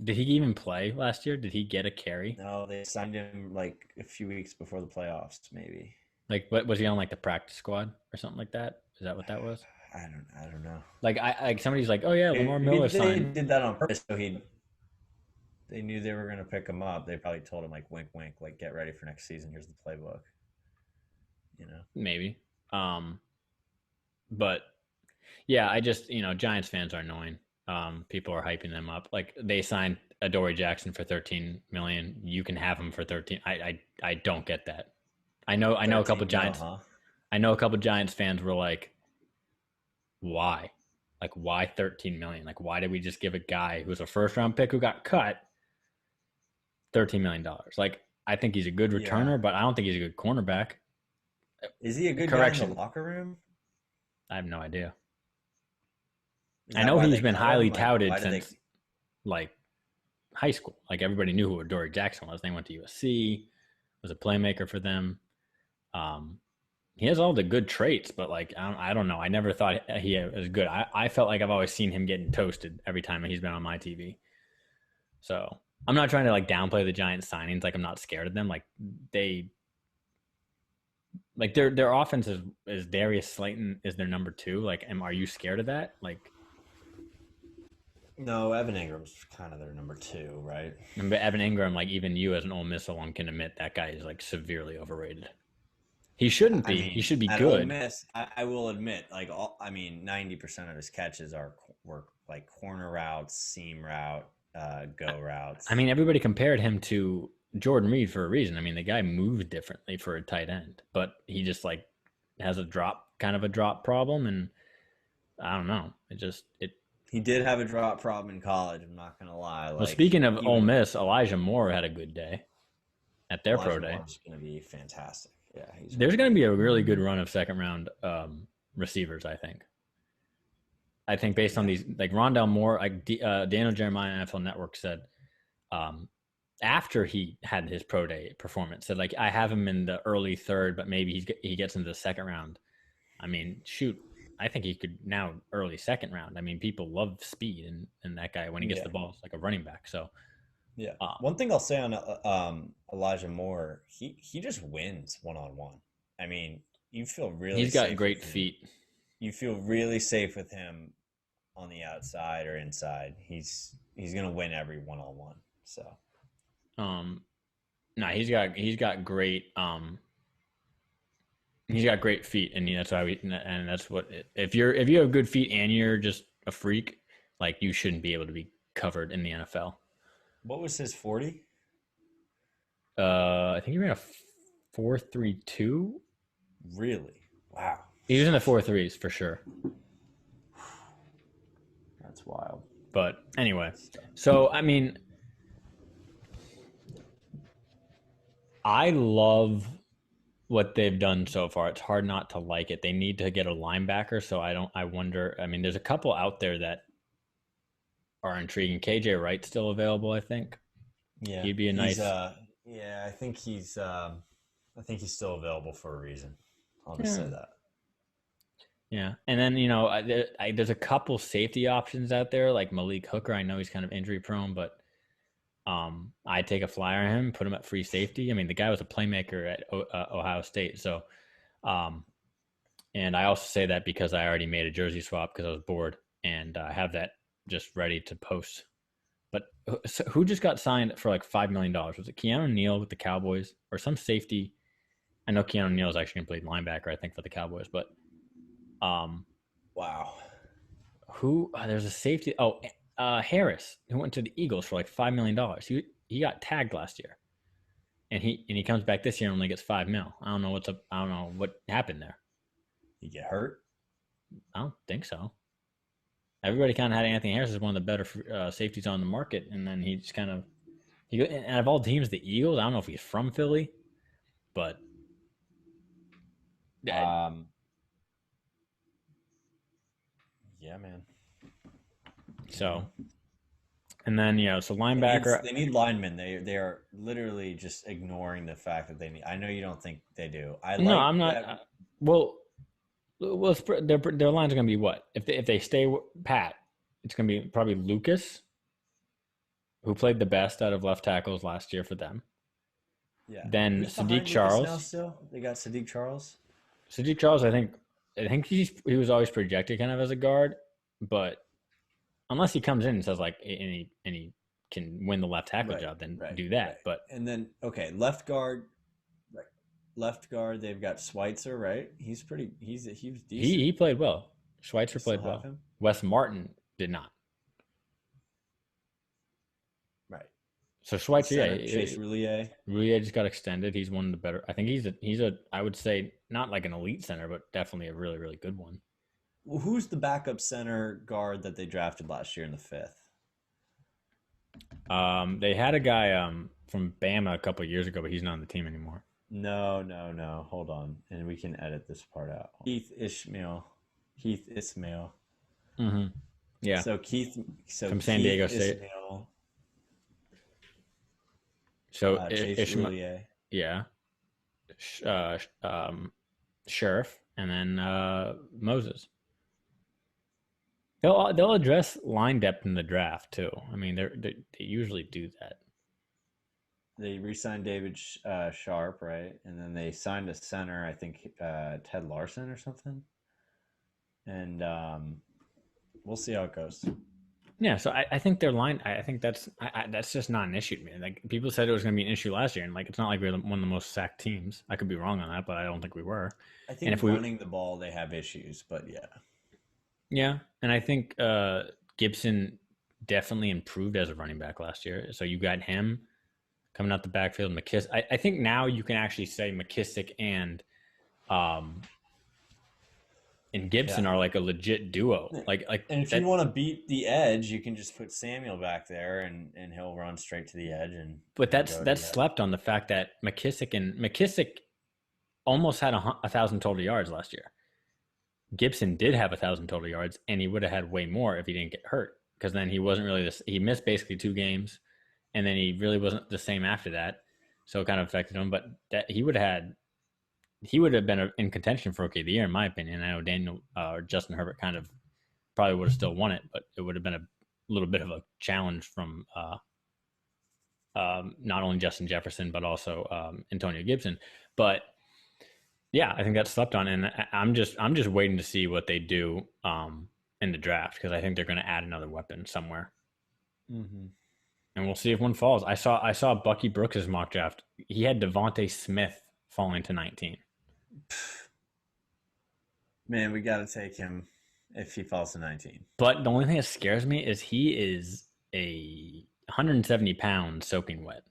did he even play last year? Did he get a carry? No, they signed him like a few weeks before the playoffs, maybe. Like, what was he on? Like the practice squad or something like that? Is that what that was? I don't know. Like, I like somebody's like, oh yeah, Lamar Maybe Miller they signed. did that on purpose, so they knew they were gonna pick him up. They probably told him like wink wink, like get ready for next season. Here's the playbook. You know. Maybe. But yeah, I just Giants fans are annoying. People are hyping them up. Like they signed Adoree Jackson for 13 million. You can have him for 13. I don't get that. I know a couple 13 mil, Giants. huh? I know a couple Giants fans were like, why? Like why 13 million? Like why did we just give a guy who was a first round pick who got cut $13 million? Like I think he's a good Yeah. returner, but I don't think he's a good cornerback. Is he a good guy in the Correction. locker room? I have no idea. Is I that know why he's they been cut him? highly Like, touted why did they? since like high school. Like everybody knew who Adoree Jackson was. They went to USC, was a playmaker for them. Um, he has all the good traits, but like I don't know. I never thought he was good. I felt like I've always seen him getting toasted every time he's been on my TV. So I'm not trying to like downplay the Giants signings. Like I'm not scared of them. Like they like their offense is Darius Slayton is their number two. Like, are you scared of that? Like, No, Evan Ingram's kind of their number 2, right? Evan Ingram, like even you as an Ole Miss alum can admit that guy is like severely overrated. He shouldn't I be. He mean, should be at Ole good. Miss, I will admit, like I mean, 90% of his catches were like corner routes, seam route, I, go I routes. mean, everybody compared him to Jordan Reed for a reason. I mean, the guy moves differently for a tight end, but he just like has a drop, kind of a drop problem, and I don't know. It. He did have a drop problem in college. I'm not gonna lie. Well, Like speaking of Ole even Miss, Elijah Moore had a good day at their pro Elijah day. Moore is gonna be fantastic. Yeah, he's There's really going to good. be a really good run of second round receivers. I think. I think based on Yeah. these, like Rondell Moore, like Daniel Jeremiah, NFL Network said, um, after he had his pro day performance, said like I have him in the early third, but maybe he gets into the second round. I mean, shoot, I think he could now early second round. I mean, people love speed and that guy when he gets Yeah. the ball, it's like a running back. So Yeah. um, One thing I'll say on Elijah Moore, he just wins one on one. I mean, you feel really he's got safe with great him. feet. You feel really safe with him on the outside or inside. He's gonna win every one on one. So Um, no, he's got great feet, and that's why and that's what if you have good feet and you're just a freak, like you shouldn't be able to be covered in the NFL. what was his 40? I think he ran a 4.32. Really? Wow. He was in the 4.3s for sure. That's wild. But anyway, so I mean, I love what they've done so far. It's hard not to like it. They need to get a linebacker, so I don't. I wonder. I mean, there's a couple out there that are intriguing. KJ Wright's still available, I think. Yeah. He'd be a He's nice. yeah, I think he's still available for a reason. I'll just Yeah, say that. yeah. And then there's a couple safety options out there, like Malik Hooker. I know he's kind of injury prone, but I take a flyer on him, put him at free safety. I mean, the guy was a playmaker at Ohio State, so um, and I also say that because I already made a jersey swap because I was bored and I have that just ready to post. But so who just got signed for like $5 million? Was it Keanu Neal with the Cowboys or some safety? I know Keanu Neal is actually going to play linebacker, I think, for the Cowboys. But um, Wow. who? There's a safety. Oh, Harris, who went to the Eagles for like $5 million. He got tagged last year, and he comes back this year and only gets 5 mil. I don't know what's up. I don't know what happened there. He get hurt? I don't think so. Everybody kind of had Anthony Harris as one of the better safeties on the market, and then he just kind of and of all teams, the Eagles. I don't know if he's from Philly, but uh, Um yeah, man. so and then so They linebacker. need linemen. They are literally just ignoring the fact that they need. I know you don't think they do. I No, like I'm not. that. Well, their lines are going to be what if they stay pat? It's going to be probably Lucas, who played the best out of left tackles last year for them. Yeah. Then Who's Sadiq behind Lucas now Charles. still? They got Sadiq Charles. Sadiq Charles, I think he was always projected kind of as a guard, but unless he comes in and says like and he can win the left tackle Right, job, then right, do right. that. But And then okay, left guard. Right. Left guard, they've got Schweitzer, right? He was decent. he played well. They Schweitzer still played have well. him. Wes Martin did not. Right. So Schweitzer, Center yeah, Chase Roulier. Rui just got extended. He's one of the better. I think he's a I would say not like an elite center, but definitely a really really good one. Well, who's the backup center guard that they drafted last year in the fifth? They had a guy from Bama a couple of years ago, but he's not on the team anymore. No, no, no. Hold on, and we can edit this part out. Keith Ishmael. Keith Ismail. Mm-hmm. Yeah, So Keith. So from San Keith Diego State. Ismail. So Chase Ishmael, Roulier. yeah, Sheriff, and then Moses. They'll address line depth in the draft too. I mean, they usually do that. They re-signed David Sharp, right? And then they signed a center, I think Ted Larson or something. And we'll see how it goes. Yeah, so I think their line. I think that's just not an issue to me. Like people said, it was going to be an issue last year, and like it's not like we're one of the most sacked teams. I could be wrong on that, but I don't think we were. I And think if we, running the ball, they have issues, but yeah. yeah, and I think Gibson definitely improved as a running back last year. So you got him coming out the backfield. McKissick. I think now you can actually say McKissick um and Yeah. Gibson are like a legit duo. Like And if you that. want to beat the edge, you can just put Samuel back there and he'll run straight to the edge But and that's go to that's the. slept on the fact that McKissick almost had 1,000 total yards last year. Gibson did have 1,000 total yards, and he would have had way more if he didn't get hurt. Because then he wasn't really this. He missed basically 2 games, and then he really wasn't the same after that. So it kind of affected him. But that he would have been in contention for Rookie of the Year, in my opinion. I know Daniel or Justin Herbert kind of probably would have still won it, but it would have been a little bit of a challenge from not only Justin Jefferson but also Antonio Gibson. But yeah, I think that's slept on, and I'm just waiting to see what they do in the draft because I think they're going to add another weapon somewhere, Mm-hmm. and we'll see if one falls. I saw Bucky Brooks' mock draft. He had Devontae Smith falling to 19, Man, we got to take him if he falls to 19. but the only thing that scares me is he is a 170 pounds soaking wet.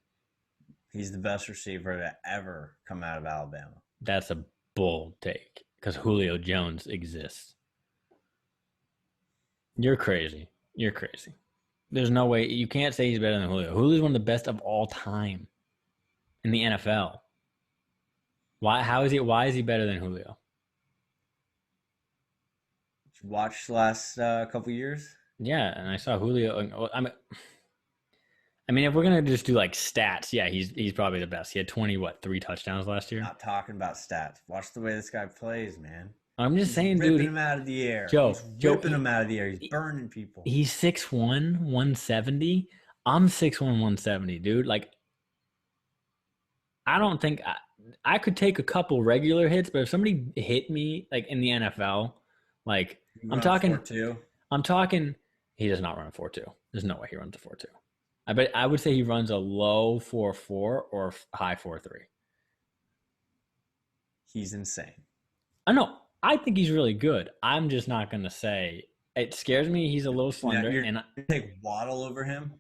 He's the best receiver to ever come out of Alabama. That's a bold take because Julio Jones exists. You're crazy. You're crazy. There's no way you can't say he's better than Julio. Julio's one of the best of all time in the NFL. Why? How is he? Why is he better than Julio? Did you watch the last couple years? Yeah, and I saw Julio. I mean, if we're gonna just do like stats, yeah, he's probably the best. He had 3 touchdowns last year. Not talking about stats. Watch the way this guy plays, man. I'm just He's saying, ripping dude. him out of the air. Joe, He's Joe, ripping him out of the air. He's burning people. he's 6'1", 170. I'm 6'1", 170, dude. Like, I don't think I could take a couple regular hits, but if somebody hit me like in the NFL, like You I'm run a talking, 4.2. I'm talking. He does not run a 4.2. There's no way he runs a 4.2. I would say he runs a low 4.4 or high 4.3. He's insane. I know. I think he's really good. I'm just not gonna say it scares me. He's a little Now, slender, you're and going to take Waddle over him?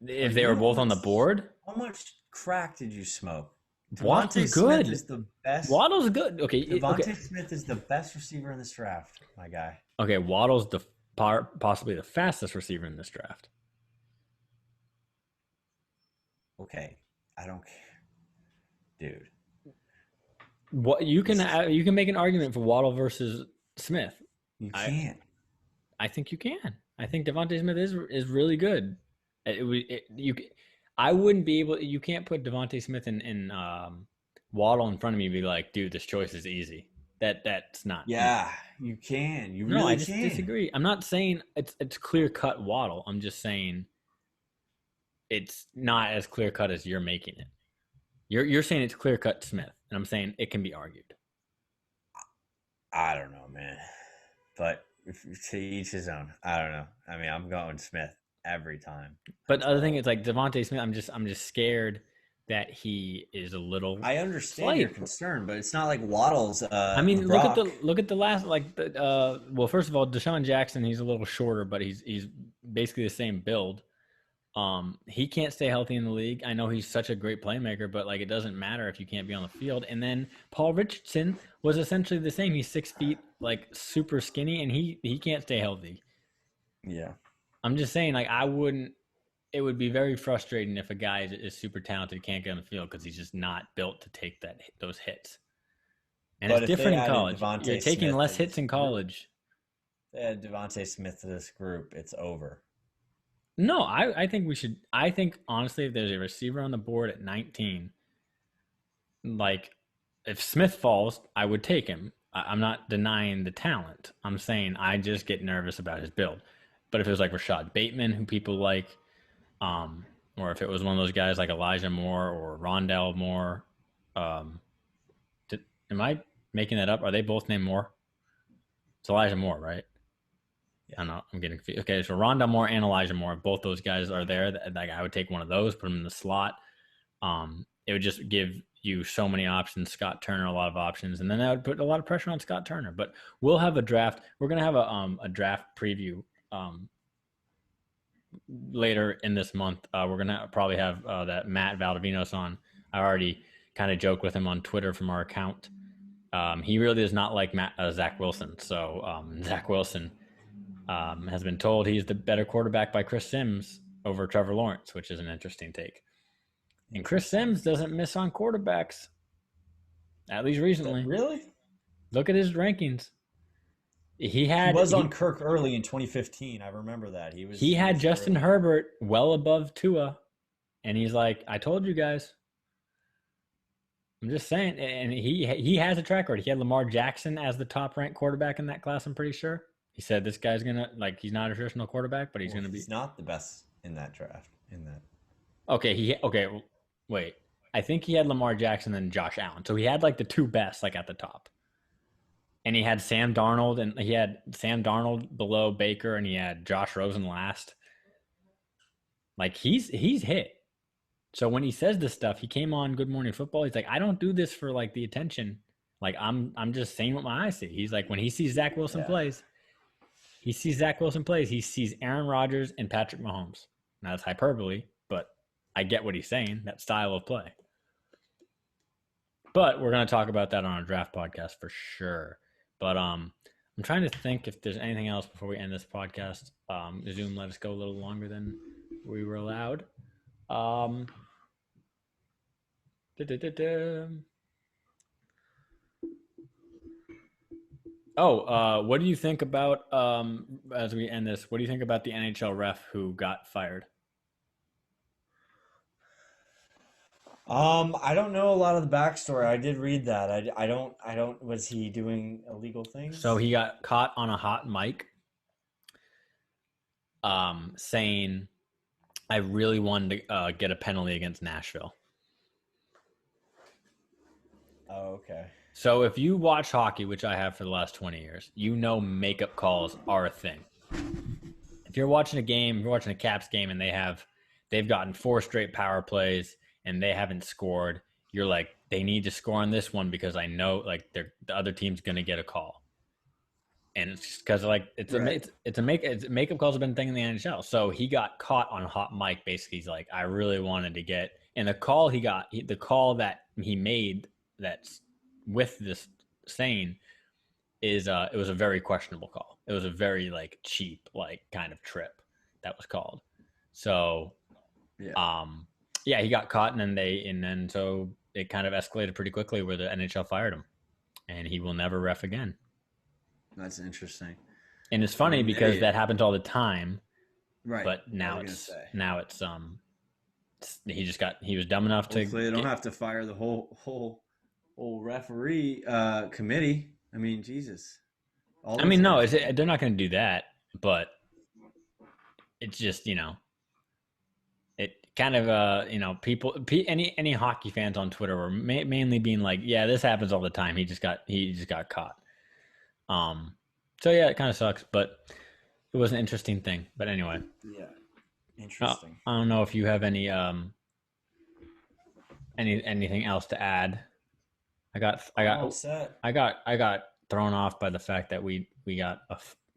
if Like, they you were know both on the board, how much crack did you smoke? Devontae Waddle's Smith good. is the best. Waddle's good. Okay, okay, Devontae Smith is the best receiver in this draft, my guy. okay. Waddle's possibly the fastest receiver in this draft. Okay, I don't care, dude. What This is you can make an argument for Waddle versus Smith. you I can't. I think you can. I think Devontae Smith is really good. You I wouldn't be able. You can't put Devontae Smith and Waddle in front of me and be like, dude, this choice is easy. That's not. Yeah, you can. You No, I really just can. disagree. I'm not saying it's clear cut Waddle. I'm just saying it's not as clear cut as you're making it. You're saying it's clear cut Smith, and I'm saying it can be argued. I don't know, man. But to each his own. I don't know. I mean, I'm going Smith every time. But Let's the other thing go. is like Devontae Smith. I'm just scared that he is a little I understand your slight. concern, but it's not like Waddle's I mean, Brock. look at the last like the well, first of all, Deshaun Jackson, he's a little shorter, but he's basically the same build. He can't stay healthy in the league. I know he's such a great playmaker, but like it doesn't matter if you can't be on the field. And then Paul Richardson was essentially the same. He's 6 feet, like super skinny, and he can't stay healthy. Yeah. I'm just saying, like I wouldn't. It would be very frustrating if a guy is super talented can't get on the field because he's just not built to take those hits. And But it's if they different in added college. You're Devontae taking Smith to less hits this in group, college. they had Devontae Smith to this group, it's over. No, I think we should. I think honestly, if there's a receiver on the board at 19, like if Smith falls, I would take him. I'm not denying the talent. I'm saying I just get nervous about his build. But if it was like Rashad Bateman, who people like, or if it was one of those guys like Elijah Moore or Rondell Moore, um, am I making that up? Are they both named Moore? It's Elijah Moore, right? I Yeah. don't know. I'm getting confused. Okay, so Rondell Moore and Elijah Moore, both those guys are there. Like I would take one of those, put them in the slot. It would just give you so many options. Scott Turner, a lot of options, and then that would put a lot of pressure on Scott Turner. But we'll have a draft. We're gonna have a draft preview later in this month. We're gonna probably have that Matt Valdivinos on. I already kind of joke with him on Twitter from our account. He really does not like Zach Wilson. So Zach Wilson has been told he's the better quarterback by Chris Sims over Trevor Lawrence, which is an interesting take. And Chris Interesting. Sims doesn't miss on quarterbacks, at least recently. Really? Look at his rankings. He He had was on he Kirk early in 2015. I remember that. He was he he had was Justin early. Herbert well above Tua, and he's like, I told you guys. I'm just saying, and he has a track record. He had Lamar Jackson as the top ranked quarterback in that class. I'm pretty sure. He said this guy's gonna like he's not a traditional quarterback, but he's Well, gonna be he's not the best in that draft. In that. okay. Wait. I think he had Lamar Jackson and Josh Allen, so he had like the two best like at the top. And he had Sam Darnold, and he had Sam Darnold below Baker, and he had Josh Rosen last. Like he's hit. So when he says this stuff, he came on Good Morning Football. He's like, I don't do this for like the attention. Like I'm just saying what my eyes see. He's like, when he sees Zach Wilson Yeah. plays, he sees Zach Wilson plays. He sees Aaron Rodgers and Patrick Mahomes. Now that's hyperbole, but I get what he's saying. That style of play. But we're gonna talk about that on a draft podcast for sure. But I'm trying to think if there's anything else before we end this podcast. Zoom let us go a little longer than we were allowed. Um, da, da, da, da. Oh, what do you think about as we end this? What do you think about the NHL ref who got fired? I don't know a lot of the backstory. I did read that. I don't. Was he doing illegal So things? he got caught on a hot mic, saying, "I really wanted to get a penalty against Nashville." Oh, okay. So if you watch hockey, which I have for the last 20 years, you know makeup calls are a thing. If you're watching a game, if you're watching a Caps game and they've gotten four straight power plays and they haven't scored, you're like, they need to score on this one because I know like the other team's gonna get a call. And it's because like Right. it's makeup calls have been a thing in the NHL. So he got caught on hot mic. Basically, he's like, I really wanted to get, and the call he got, the call that he made that's with this saying is it was a very questionable call. It was a very like cheap like kind of trip that was called. So Yeah. um yeah, he got caught, and then so it kind of escalated pretty quickly where the NHL fired him, and he will never ref again. That's interesting. And it's I funny mean, because hey, that happens all the time, right. but I was gonna say. now he was dumb enough to Hopefully, they don't get. have to fire the whole referee committee. I mean, Jesus, all I those mean, no, guys, man. they're not going to do that, but it's just it kind of people any hockey fans on Twitter were mainly being like, yeah, this happens all the time. He just got caught. Um, so yeah, it kind of sucks, but it was an interesting thing. But anyway, Yeah, interesting. I don't know if you have anything else to add. I got I I'm got all set. I got thrown off by the fact that we got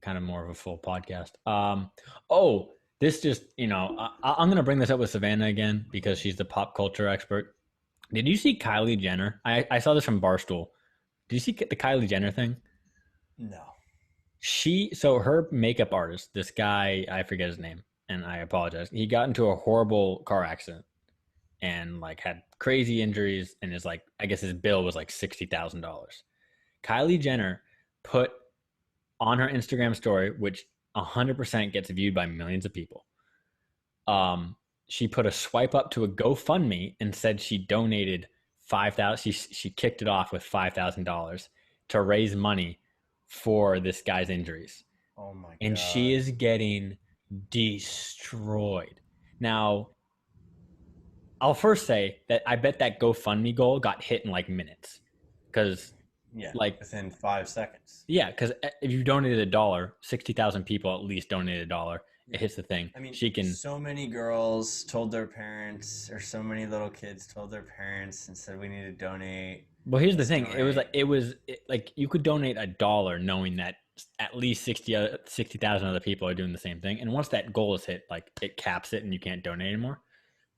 kind of more of a full podcast. Oh, this just I'm gonna bring this up with Savannah again because she's the pop culture expert. Did you see Kylie Jenner? I saw this from Barstool. Did you see the Kylie Jenner thing? No. So her makeup artist, this guy, I forget his name, and I apologize. He got into a horrible car accident and like had crazy injuries, and is like, I guess his bill was like $60,000. Kylie Jenner put on her Instagram story, which 100% gets viewed by millions of people. She put a swipe up to a GoFundMe and said she donated 5,000. She kicked it off with $5,000 to raise money for this guy's injuries, Oh my and she God. is getting destroyed. Now, I'll first say that I bet that GoFundMe goal got hit in like minutes because Yeah, Like, within 5 seconds. yeah, because if you donated a dollar, 60,000 people at least donated a dollar. It Yeah. hits the thing. I mean, She can. so many girls told their parents, or so many little kids told their parents and said, "We need to donate. Well, here's the Let's thing. donate." Like you could donate a dollar knowing that at least 60,000 other people are doing the same thing. And once that goal is hit, like it caps it and you can't donate anymore.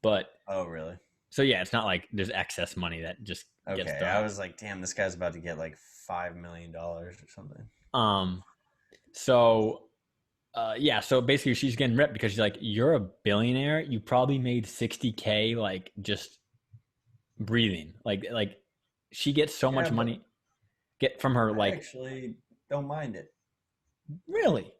But Oh, really? so yeah, it's not like there's excess money that just gets Okay. I thrown. was like, damn, this guy's about to get like $5 million or something. Um, so yeah, so basically she's getting ripped because she's like, you're a billionaire. You probably made 60K like just breathing. Like she gets so Yeah, much but money get from her I like actually don't mind it. really,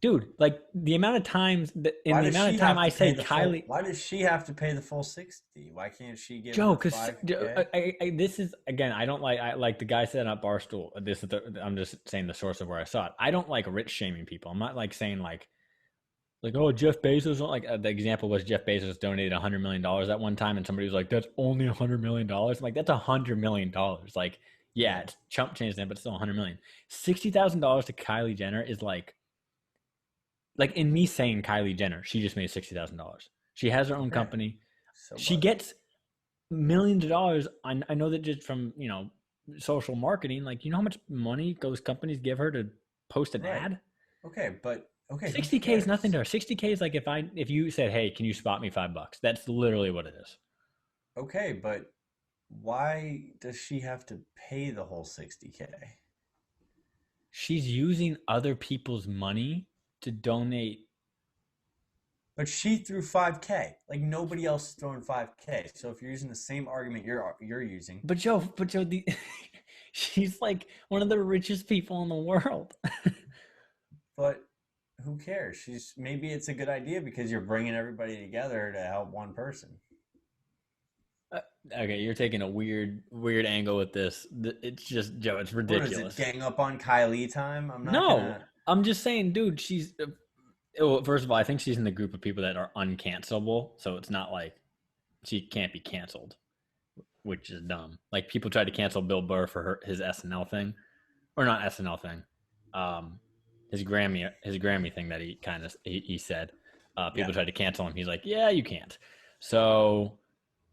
dude, like the amount of times that in Why the does amount of she time have I to pay say the full? Kylie Why does she have to pay the full 60? Why can't she give Joe, her because 5K? this is again, I don't like I like the guy said at Barstool. I'm just saying the source of where I saw it. I don't like rich shaming people. I'm not like saying like oh Jeff Bezos. Like the example was Jeff Bezos donated $100 million at one time, and somebody was like that's only $100 million. I'm like that's $100 million. Like yeah, Yeah, it's chump change then, but it's still 100 million. $60,000 to Kylie Jenner is like in me saying Kylie Jenner, she just made $60,000. She has her own okay. company. So She what? gets millions of dollars. I know that just from social marketing. Like you know how much money those companies give her to post an Right. ad. Okay, but okay, who 60K is nothing to cares? her. 60K is like if you said, hey, can you spot me $5? That's literally what it is. Okay, but why does she have to pay the whole 60K? She's using other people's money to donate. But she threw 5K. Like nobody else is throwing 5K. So if you're using the same argument you're using, But Joe, she's like one of the richest people in the world. but who cares? She's maybe it's a good idea because you're bringing everybody together to help one person. Okay, you're taking a weird angle with this. It's just Joe. It's What is it? ridiculous. Gang up on Kylie time? I'm not No, gonna. I'm just saying, dude. She's well, first of all, I think she's in the group of people that are uncancelable. So it's not like she can't be canceled, which is dumb. Like people tried to cancel Bill Burr for his SNL thing, or not SNL thing, um, his Grammy thing that he said. Yeah, People tried to cancel him. He's like, yeah, you can't. So,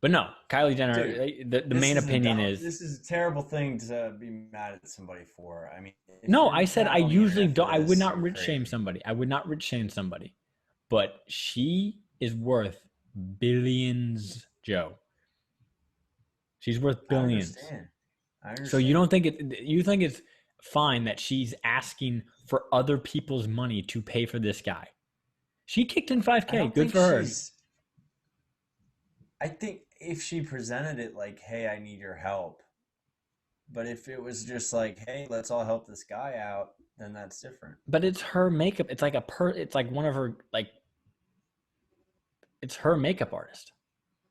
but no, Kylie Jenner. dude. The This main is a opinion dumb. is This is a terrible thing to be mad at somebody for. I mean, if no. you're I said I mad on the usually internet for don't. I would this, not you're rich shame crazy. somebody. I would not rich shame somebody, but she is worth billions, Joe. She's worth I billions. understand. I So you understand. don't think you think it's fine that she's asking for other people's money to pay for this guy. She kicked in I 5K. don't Good think for her. she's. I think if she presented it like, "Hey, I need your help," but if it was just like, "Hey, let's all help this guy out," then that's different. But it's her makeup. It's like it's like one of her like it's her makeup artist.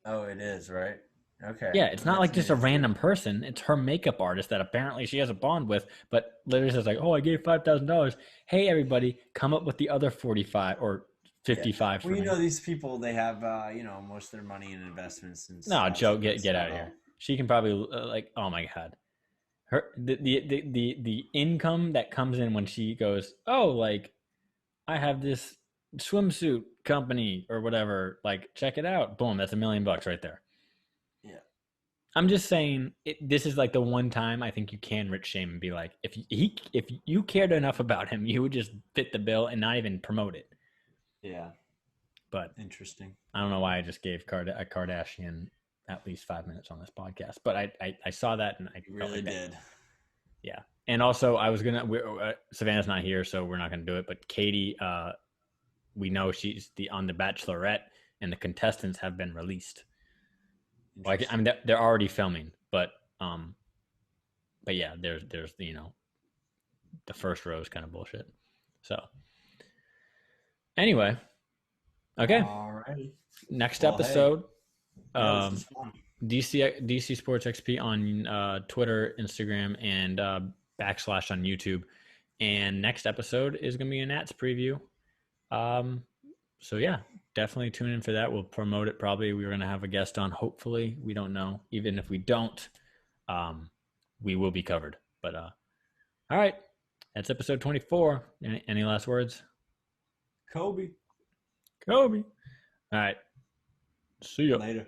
Oh, it is, right? Okay, Yeah, it's then not that like to me just a is random different. person. It's her makeup artist that apparently she has a bond with, but literally says like, "Oh, I gave $5,000. Hey, everybody, come up with the other 45 or Yeah. 55 Well, for you me." know, these people, they have, most of their money in investments and No, stuff. Joe, And get out of so, here. She can probably like, oh my god, her the income that comes in when she goes, oh, like I have this swimsuit company or whatever, like check it out. Boom, that's $1 million right there. yeah. I'm just saying this is like the one time I think you can rich shame and be like, if you cared enough about him, you would just fit the bill and not even promote it. Yeah. But Interesting. I don't know why I just gave a Kardashian at least 5 minutes on this podcast. But I saw that and I You felt really like that. did. Yeah. And also, I was gonna. Savannah's not here, so we're not gonna do it. But Katie, we know she's on the Bachelorette, and the contestants have been released. Like, I Interesting. mean, they're already filming, um, but yeah, there's the first row is kind of bullshit. So anyway, okay, All righty. next Well, hey, episode, yeah, this um, was fun. DC Sports XP on Twitter, Instagram, and / on YouTube. And next episode is gonna be a Nats preview. Um, so yeah, definitely tune in for that. We'll promote it. Probably we're gonna have a guest on. Hopefully, we don't know. Even if we don't, um, we will be covered. But all right, that's episode 24. Any last words? Kobe. Kobe. All right. See ya. Later.